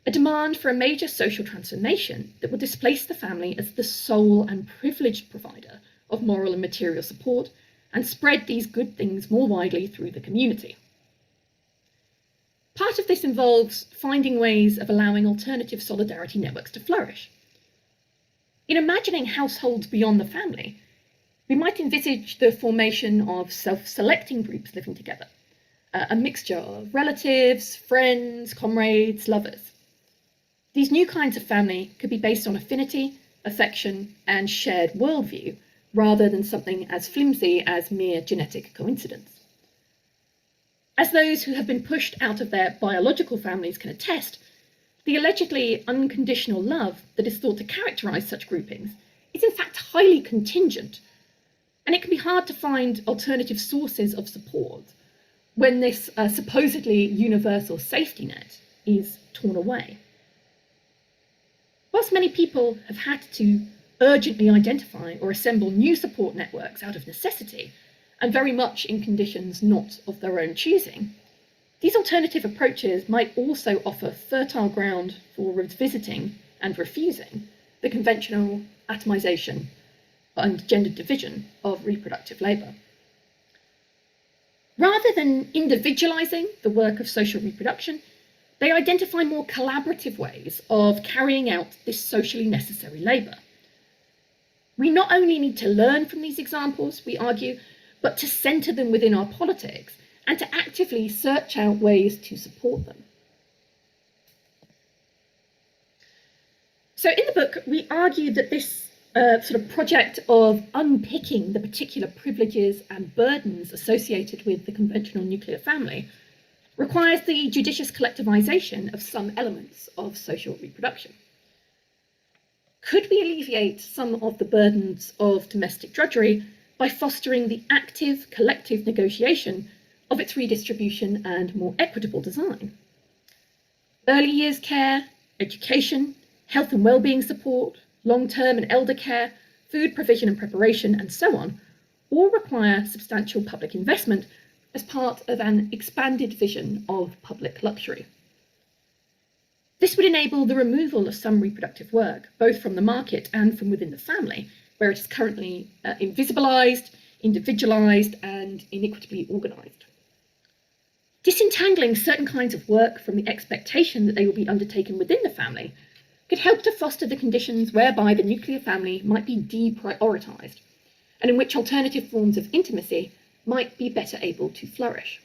Speaker 4: a demand for a major social transformation that will displace the family as the sole and privileged provider of moral and material support and spread these good things more widely through the community. Part of this involves finding ways of allowing alternative solidarity networks to flourish. In imagining households beyond the family, we might envisage the formation of self-selecting groups living together, a mixture of relatives, friends, comrades, lovers. These new kinds of family could be based on affinity, affection, and shared worldview, rather than something as flimsy as mere genetic coincidence. As those who have been pushed out of their biological families can attest, the allegedly unconditional love that is thought to characterise such groupings is in fact highly contingent, and it can be hard to find alternative sources of support when this supposedly universal safety net is torn away. Whilst many people have had to urgently identify or assemble new support networks out of necessity, and very much in conditions not of their own choosing, these alternative approaches might also offer fertile ground for revisiting and refusing the conventional atomisation and gender division of reproductive labour. Rather than individualising the work of social reproduction, they identify more collaborative ways of carrying out this socially necessary labour. We not only need to learn from these examples, we argue, but to centre them within our politics and to actively search out ways to support them. So in the book, we argue that this sort of project of unpicking the particular privileges and burdens associated with the conventional nuclear family requires the judicious collectivisation of some elements of social reproduction. Could we alleviate some of the burdens of domestic drudgery by fostering the active collective negotiation of its redistribution and more equitable design? Early years care, education, health and well-being support, long-term and elder care, food provision and preparation, and so on, all require substantial public investment as part of an expanded vision of public luxury. This would enable the removal of some reproductive work, both from the market and from within the family, where it is currently invisibilised, individualised, and inequitably organised. Disentangling certain kinds of work from the expectation that they will be undertaken within the family could help to foster the conditions whereby the nuclear family might be deprioritised, and in which alternative forms of intimacy might be better able to flourish.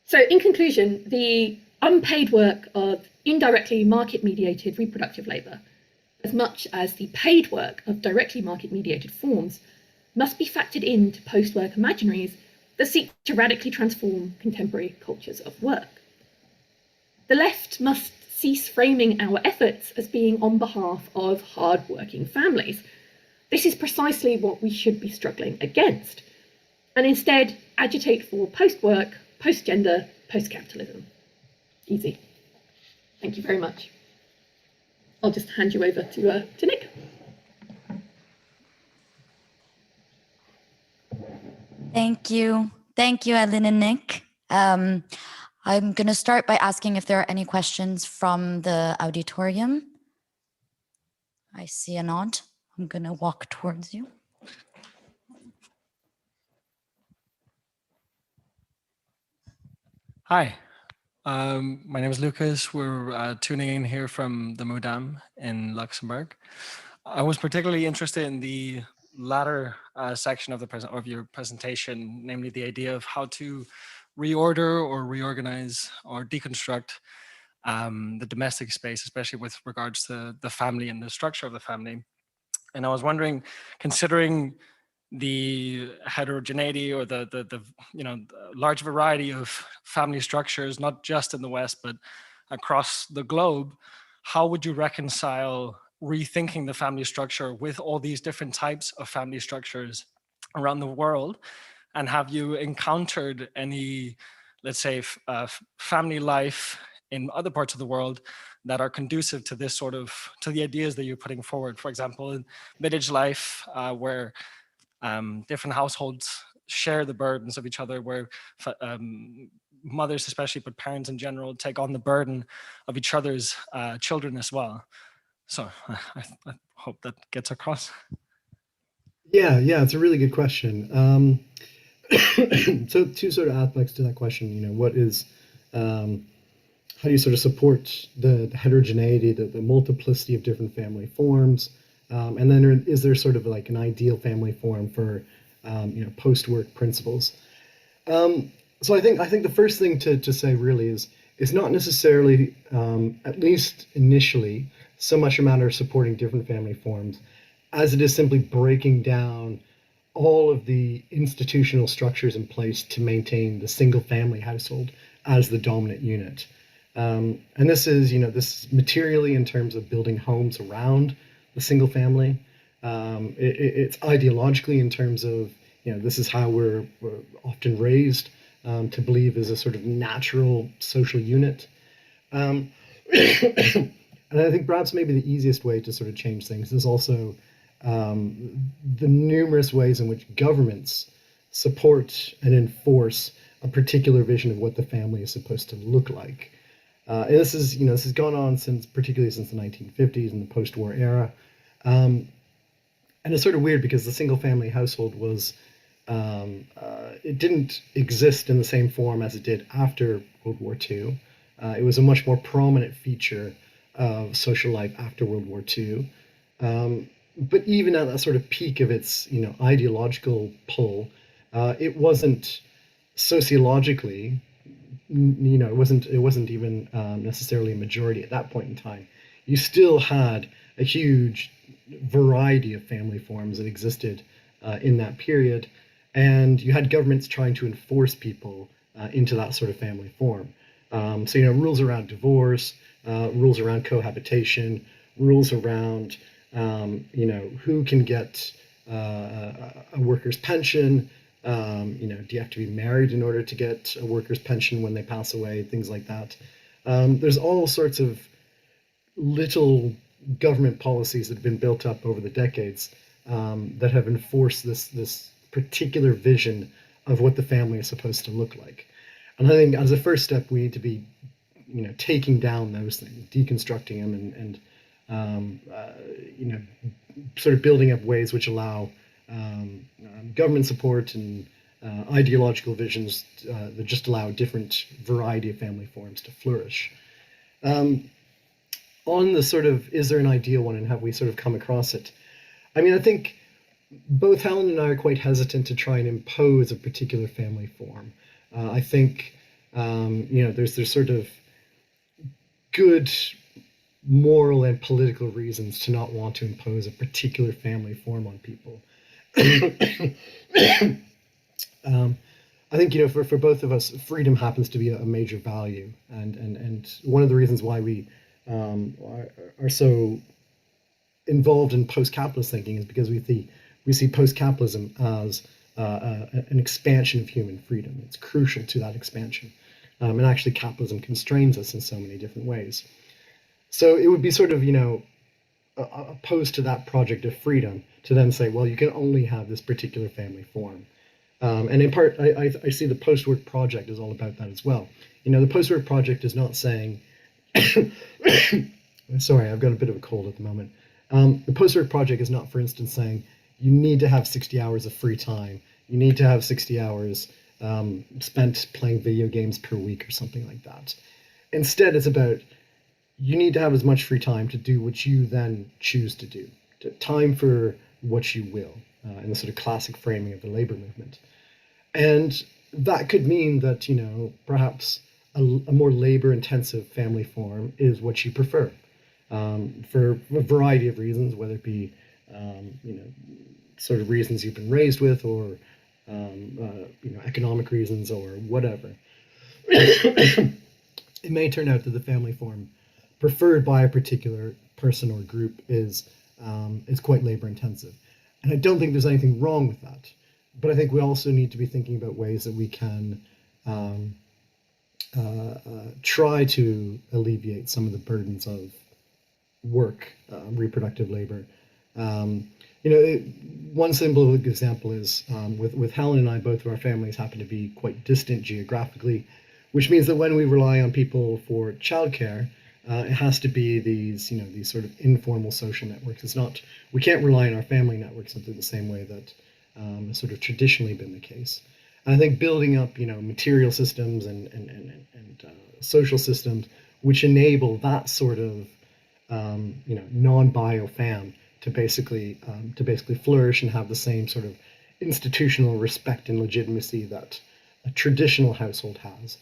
Speaker 4: So in conclusion, the unpaid work of indirectly market-mediated reproductive labour, as much as the paid work of directly market-mediated forms, must be factored into post-work imaginaries that seek to radically transform contemporary cultures of work. The left must cease framing our efforts as being on behalf of hard-working families. This is precisely what we should be struggling against, and instead agitate for post-work, post-gender, post-capitalism. Easy. Thank you very much. I'll just hand you over to Nick.
Speaker 1: Thank you. Thank you, Helen and Nick. I'm going to start by asking if there are any questions from the auditorium. I see a nod. I'm going to walk towards you.
Speaker 5: Hi, my name is Lucas. We're tuning in here from the Mudam in Luxembourg. I was particularly interested in the latter section of your presentation, namely the idea of how to reorder or reorganize or deconstruct the domestic space, especially with regards to the family and the structure of the family. And I was wondering, considering the heterogeneity or the large variety of family structures, not just in the West, but across the globe, how would you reconcile rethinking the family structure with all these different types of family structures around the world? And have you encountered any, let's say, family life in other parts of the world that are conducive to this sort of, to the ideas that you're putting forward? For example, in village life, where different households share the burdens of each other, where mothers especially, but parents in general, take on the burden of each other's children as well. So I hope that gets across.
Speaker 2: Yeah, it's a really good question. So two sort of aspects to that question, what is, how do you sort of support the heterogeneity, the multiplicity of different family forms? And then is there sort of like an ideal family form for, post-work principles? So I think the first thing to say really is it's not necessarily, at least initially, so much a matter of supporting different family forms as it is simply breaking down all of the institutional structures in place to maintain the single family household as the dominant unit. And this is, this materially in terms of building homes around the single family. It's ideologically in terms of, this is how we're often raised to believe is a sort of natural social unit. And I think perhaps maybe the easiest way to sort of change things is also the numerous ways in which governments support and enforce a particular vision of what the family is supposed to look like. And this is, this has gone on particularly since the 1950s and the post-war era. And it's sort of weird because the single family household was, it didn't exist in the same form as it did after World War II. It was a much more prominent feature of social life after World War II. But even at that sort of peak of its, ideological pull, it wasn't sociologically, it wasn't even necessarily a majority at that point in time. You still had a huge variety of family forms that existed in that period, and you had governments trying to enforce people into that sort of family form. So, rules around divorce, rules around cohabitation, rules around, who can get a worker's pension. Do you have to be married in order to get a worker's pension when they pass away? Things like that. There's all sorts of little government policies that have been built up over the decades that have enforced this particular vision of what the family is supposed to look like. And I think as a first step, we need to be, taking down those things, deconstructing them, and sort of building up ways which allow government support and ideological visions that just allow a different variety of family forms to flourish. On the sort of, is there an ideal one and have we sort of come across it? I mean, I think both Helen and I are quite hesitant to try and impose a particular family form. I think, there's sort of good moral and political reasons to not want to impose a particular family form on people. I think, for both of us, freedom happens to be a major value, and one of the reasons why we are so involved in post-capitalist thinking is because we see post-capitalism as an expansion of human freedom. It's crucial to that expansion, and actually capitalism constrains us in so many different ways. So it would be sort of, opposed to that project of freedom to then say, well, you can only have this particular family form. And in part, I see the post-work project is all about that as well. The post-work project is not saying, sorry, I've got a bit of a cold at the moment. The post-work project is not, for instance, saying you need to have 60 hours of free time. You need to have 60 hours spent playing video games per week or something like that. Instead, it's about you need to have as much free time to do what you then choose to do. Time for what you will, in the sort of classic framing of the labor movement. And that could mean that, perhaps a more labor-intensive family form is what you prefer, for a variety of reasons, whether it be, sort of reasons you've been raised with, or, economic reasons, or whatever. It may turn out that the family form preferred by a particular person or group is quite labor-intensive. And I don't think there's anything wrong with that. But I think we also need to be thinking about ways that we can try to alleviate some of the burdens of work, reproductive labor. One simple example is with Helen and I, both of our families happen to be quite distant geographically, which means that when we rely on people for childcare, it has to be these sort of informal social networks. We can't rely on our family networks in the same way that has sort of traditionally been the case. And I think building up, material systems and social systems which enable that sort of, non-bio fam to basically flourish and have the same sort of institutional respect and legitimacy that a traditional household has.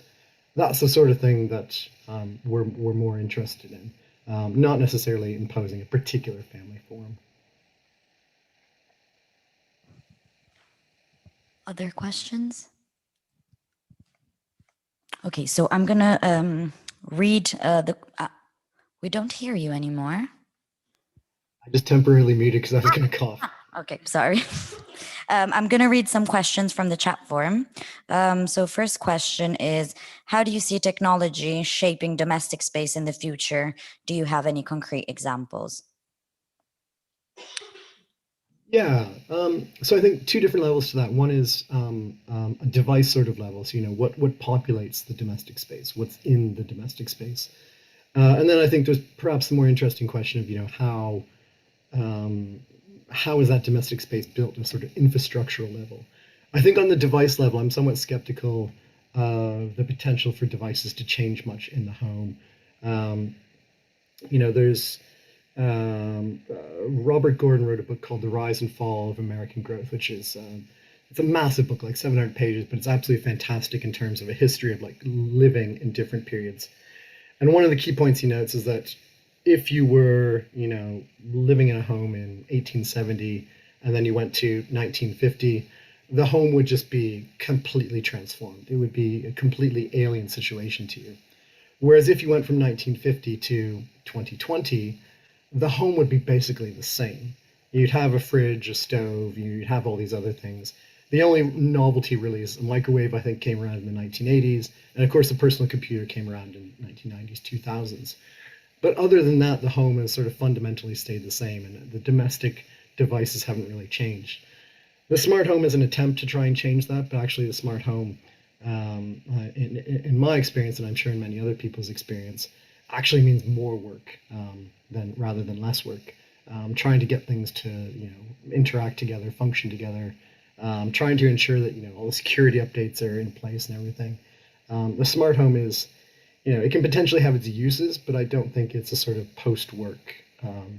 Speaker 2: That's the sort of thing that we're more interested in, not necessarily imposing a particular family form.
Speaker 1: Other questions? Okay, so I'm gonna read we don't hear you anymore.
Speaker 2: I just temporarily muted because I was going to cough.
Speaker 1: Okay, sorry. I'm going to read some questions from the chat forum. So first question is, how do you see technology shaping domestic space in the future? Do you have any concrete examples?
Speaker 2: Yeah, so I think two different levels to that. One is a device sort of level, so what populates the domestic space, what's in the domestic space. And then I think there's perhaps the more interesting question of, how is that domestic space built at a sort of infrastructural level? I think on the device level, I'm somewhat skeptical of the potential for devices to change much in the home. there's Robert Gordon wrote a book called The Rise and Fall of American Growth, which is it's a massive book, like 700 pages, but it's absolutely fantastic in terms of a history of like living in different periods. And one of the key points he notes is that if you were, living in a home in 1870 and then you went to 1950, the home would just be completely transformed. It would be a completely alien situation to you. Whereas if you went from 1950 to 2020, the home would be basically the same. You'd have a fridge, a stove, you'd have all these other things. The only novelty really is a microwave, I think, came around in the 1980s. And of course, the personal computer came around in 1990s, 2000s. But other than that, the home has sort of fundamentally stayed the same, and the domestic devices haven't really changed. The smart home is an attempt to try and change that, but actually the smart home, in my experience, and I'm sure in many other people's experience, actually means more work rather than less work. Trying to get things to interact together, function together, trying to ensure that all the security updates are in place and everything. The smart home is, it can potentially have its uses, but I don't think it's a sort of post-work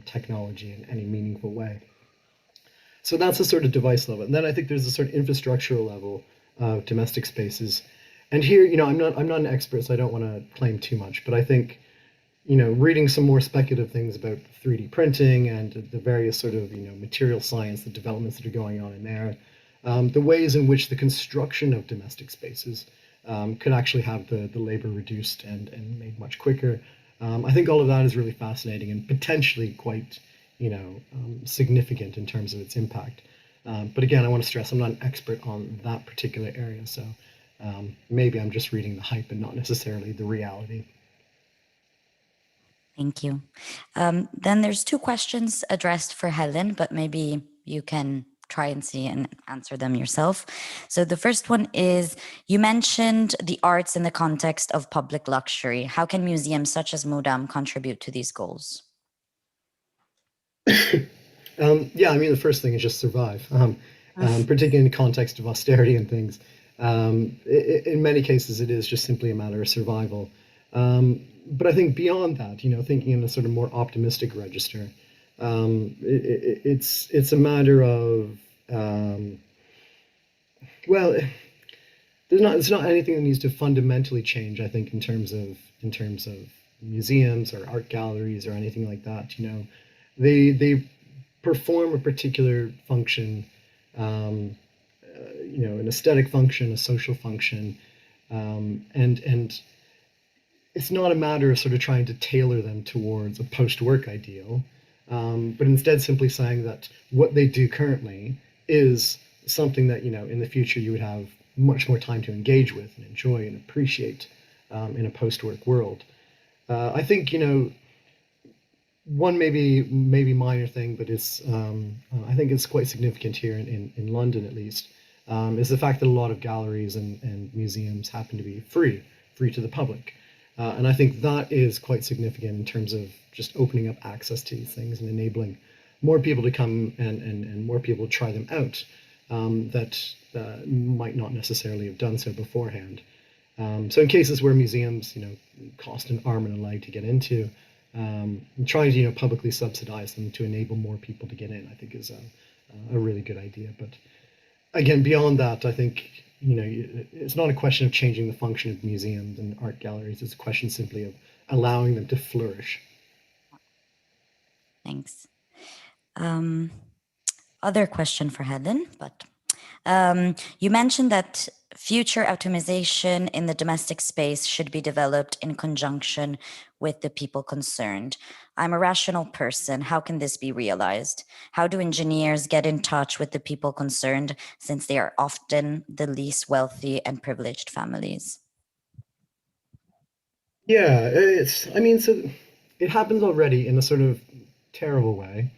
Speaker 2: technology in any meaningful way. So that's the sort of device level. And then I think there's a sort of infrastructural level of domestic spaces. And here, I'm not an expert, so I don't want to claim too much, but I think, reading some more speculative things about 3D printing and the various sort of, material science, the developments that are going on in there, the ways in which the construction of domestic spaces could actually have the labor reduced and made much quicker. I think all of that is really fascinating and potentially quite, significant in terms of its impact. But again, I want to stress I'm not an expert on that particular area, so maybe I'm just reading the hype and not necessarily the reality.
Speaker 1: Thank you. Then there's two questions addressed for Helen, but maybe you can try and see and answer them yourself. So the first one is, you mentioned the arts in the context of public luxury. How can museums such as Mudam contribute to these goals?
Speaker 2: The first thing is just survive, particularly in the context of austerity and things. In many cases, it is just simply a matter of survival. But I think beyond that, thinking in a sort of more optimistic register, it's a matter of it's not anything that needs to fundamentally change. I think in terms of museums or art galleries or anything like that. They perform a particular function, an aesthetic function, a social function, and it's not a matter of sort of trying to tailor them towards a post-work ideal, but instead simply saying that what they do currently is something that, in the future you would have much more time to engage with and enjoy and appreciate in a post-work world. I think, one maybe minor thing, but it's I think it's quite significant here in London at least, is the fact that a lot of galleries and museums happen to be free to the public. And I think that is quite significant in terms of just opening up access to these things and enabling more people to come and more people to try them out that might not necessarily have done so beforehand. So in cases where museums, cost an arm and a leg to get into, trying to, publicly subsidize them to enable more people to get in, I think is a really good idea. But again, beyond that, I think, it's not a question of changing the function of museums and art galleries. It's a question simply of allowing them to flourish.
Speaker 1: Thanks. Other question for Helen, but you mentioned that future optimization in the domestic space should be developed in conjunction with the people concerned. I'm a rational person. How can this be realized? How do engineers get in touch with the people concerned, since they are often the least wealthy and privileged families?
Speaker 2: Yeah, so it happens already in a sort of terrible way,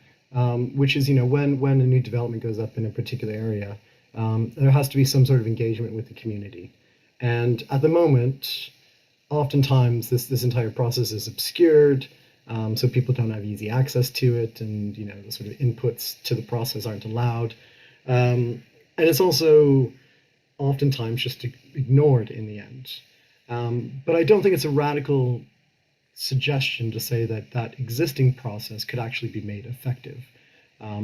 Speaker 2: which is, when a new development goes up in a particular area, there has to be some sort of engagement with the community. And at the moment, oftentimes this entire process is obscured, so people don't have easy access to it, and the sort of inputs to the process aren't allowed. And it's also oftentimes just ignored in the end. But I don't think it's a radical suggestion to say that that existing process could actually be made effective.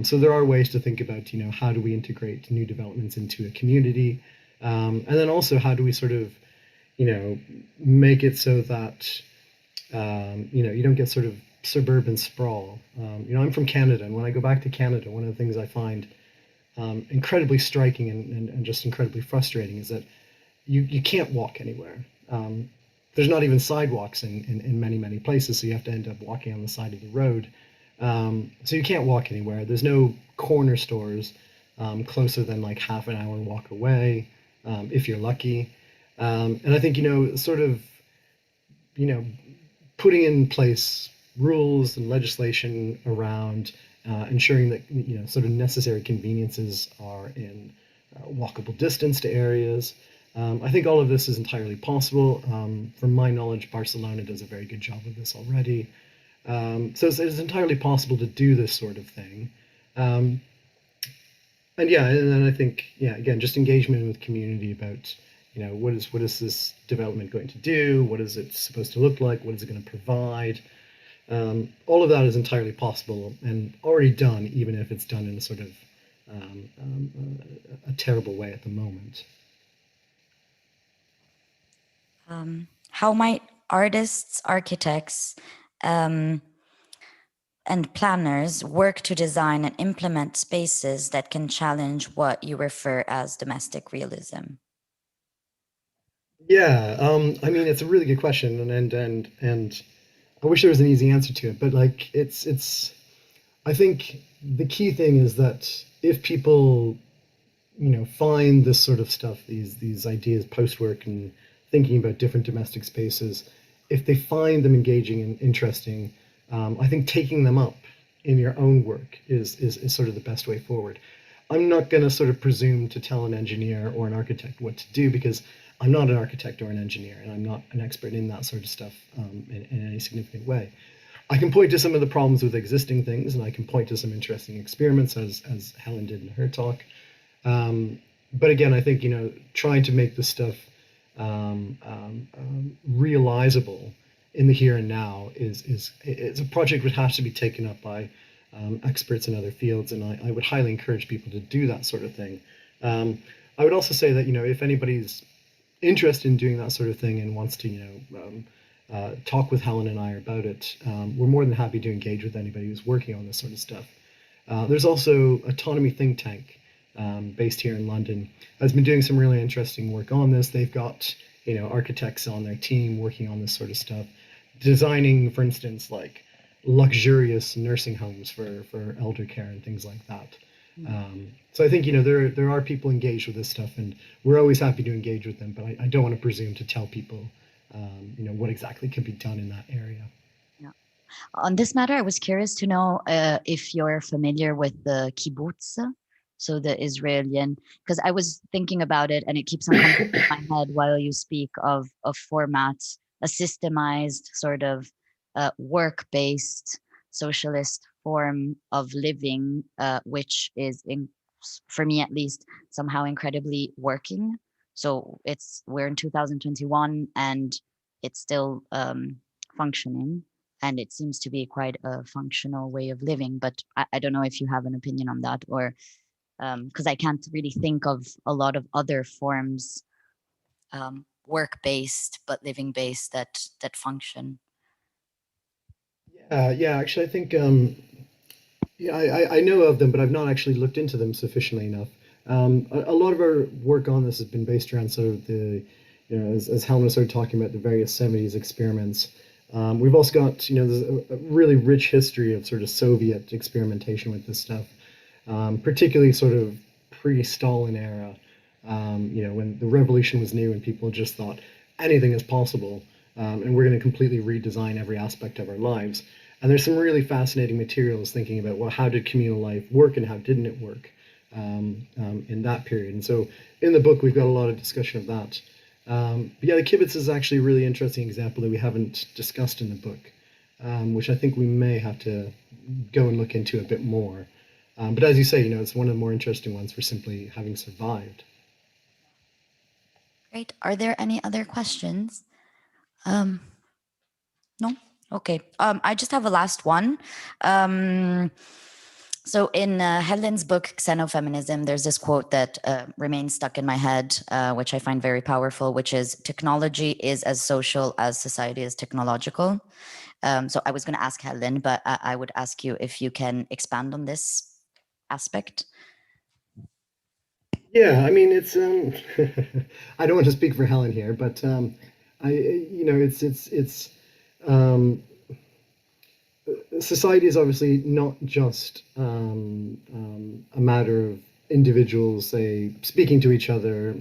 Speaker 2: So there are ways to think about, how do we integrate new developments into a community, and then also how do we sort of, make it so that you don't get sort of suburban sprawl. I'm from Canada, and when I go back to Canada, one of the things I find incredibly striking and just incredibly frustrating is that you can't walk anywhere. There's not even sidewalks in many places, so you have to end up walking on the side of the road. So you can't walk anywhere. There's no corner stores closer than like half an hour walk away, if you're lucky. And I think, sort of, putting in place rules and legislation around ensuring that, sort of necessary conveniences are in walkable distance to areas. I think all of this is entirely possible. From my knowledge, Barcelona does a very good job of this already. So it's entirely possible to do this sort of thing. And then I think, again, just engagement with community about, what is this development going to do? What is it supposed to look like? What is it going to provide? All of that is entirely possible and already done, even if it's done in a sort of a terrible way at the moment.
Speaker 1: How might artists, architects, and planners work to design and implement spaces that can challenge what you refer as domestic realism?
Speaker 2: Yeah, I mean, it's a really good question, and I wish there was an easy answer to it, but like it's I think the key thing is that if people, find this sort of stuff, these ideas post work and thinking about different domestic spaces, if they find them engaging and interesting, I think taking them up in your own work is sort of the best way forward. I'm not going to sort of presume to tell an engineer or an architect what to do, because I'm not an architect or an engineer, and I'm not an expert in that sort of stuff in any significant way. I can point to some of the problems with existing things, and I can point to some interesting experiments, as Helen did in her talk. But again, I think, trying to make this stuff realizable in the here and now is a project which has to be taken up by experts in other fields, and I would highly encourage people to do that sort of thing. I would also say that, if anybody's interested in doing that sort of thing and wants to, talk with Helen and I about it, we're more than happy to engage with anybody who's working on this sort of stuff. There's also Autonomy Think Tank, based here in London, has been doing some really interesting work on this. They've got, architects on their team working on this sort of stuff, designing, for instance, like luxurious nursing homes for elder care and things like that. So I think, there are people engaged with this stuff, and we're always happy to engage with them, but I don't want to presume to tell people, what exactly can be done in that area.
Speaker 1: Yeah. On this matter, I was curious to know if you're familiar with the kibbutz, so the Israeli, because I was thinking about it and it keeps on coming in my head while you speak of formats, a systemized sort of work-based socialist form of living, which is, for me at least, somehow incredibly working. So we're in 2021 and it's still functioning, and it seems to be quite a functional way of living. But I don't know if you have an opinion on that, or because I can't really think of a lot of other forms, work-based but living-based, that function.
Speaker 2: Yeah, actually, I think, I know of them, but I've not actually looked into them sufficiently enough. A lot of our work on this has been based around sort of the, as Helen started talking about the various 70s experiments. We've also got, there's a really rich history of sort of Soviet experimentation with this stuff, particularly sort of pre-Stalin era, when the revolution was new and people just thought anything is possible, and we're going to completely redesign every aspect of our lives. And there's some really fascinating materials thinking about, well, how did communal life work and how didn't it work in that period? And so in the book, we've got a lot of discussion of that. But yeah, the kibbutz is actually a really interesting example that we haven't discussed in the book, which I think we may have to go and look into a bit more. But as you say, it's one of the more interesting ones for simply having survived.
Speaker 1: Great. Are there any other questions? No? Okay. I just have a last one. So in Helen's book, Xenofeminism, there's this quote that remains stuck in my head, which I find very powerful, which is technology is as social as society is technological. So I was going to ask Helen, but I would ask you if you can expand on this aspect.
Speaker 2: Yeah, I mean, it's I don't want to speak for Helen here, but it's um, society is obviously not just a matter of individuals, say, speaking to each other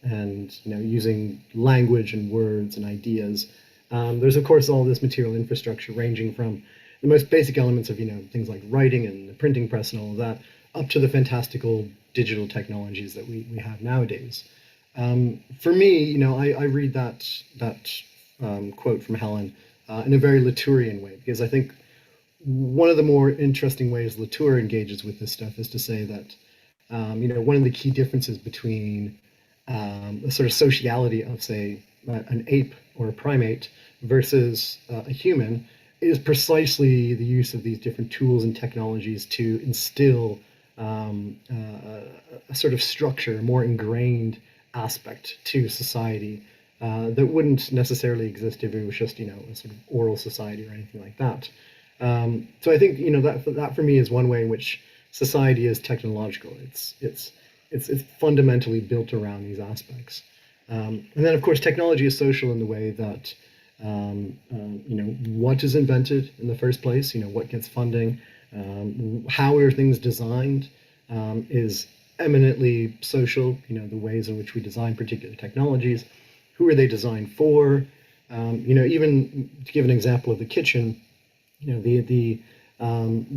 Speaker 2: and using language and words and ideas. There's of course all this material infrastructure ranging from the most basic elements of things like writing and the printing press and all of that, up to the fantastical digital technologies that we have nowadays. For me, I read that quote from Helen in a very Latourian way, because I think one of the more interesting ways Latour engages with this stuff is to say that one of the key differences between the sort of sociality of, say, an ape or a primate versus a human is precisely the use of these different tools and technologies to instill a sort of structure, a more ingrained aspect to society that wouldn't necessarily exist if it was just, a sort of oral society or anything like that. So I think that for me is one way in which society is technological. It's fundamentally built around these aspects. And then of course technology is social in the way that what is invented in the first place, what gets funding, how are things designed is eminently social. The ways in which we design particular technologies, who are they designed for? Even to give an example of the kitchen. The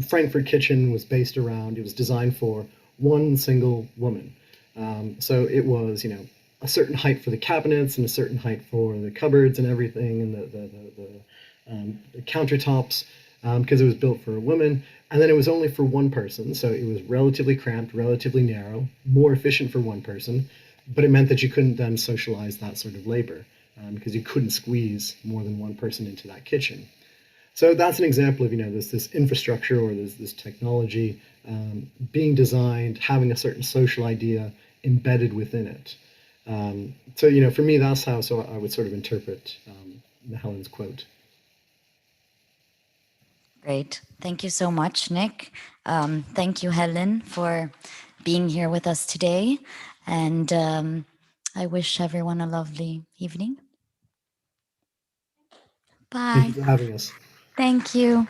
Speaker 2: Frankfurt kitchen was based around, it was designed for one single woman. So it was, a certain height for the cabinets and a certain height for the cupboards and everything, and the countertops, because it was built for a woman. And then it was only for one person, so it was relatively cramped, relatively narrow, more efficient for one person, but it meant that you couldn't then socialize that sort of labor, because you couldn't squeeze more than one person into that kitchen. So that's an example of this infrastructure or this technology being designed, having a certain social idea embedded within it. So for me, that's how I would sort of interpret Helen's quote.
Speaker 1: Great. Thank you so much, Nick. Thank you, Helen, for being here with us today. And I wish everyone a lovely evening.
Speaker 2: Thank
Speaker 1: Bye.
Speaker 2: you for having us.
Speaker 1: Thank you.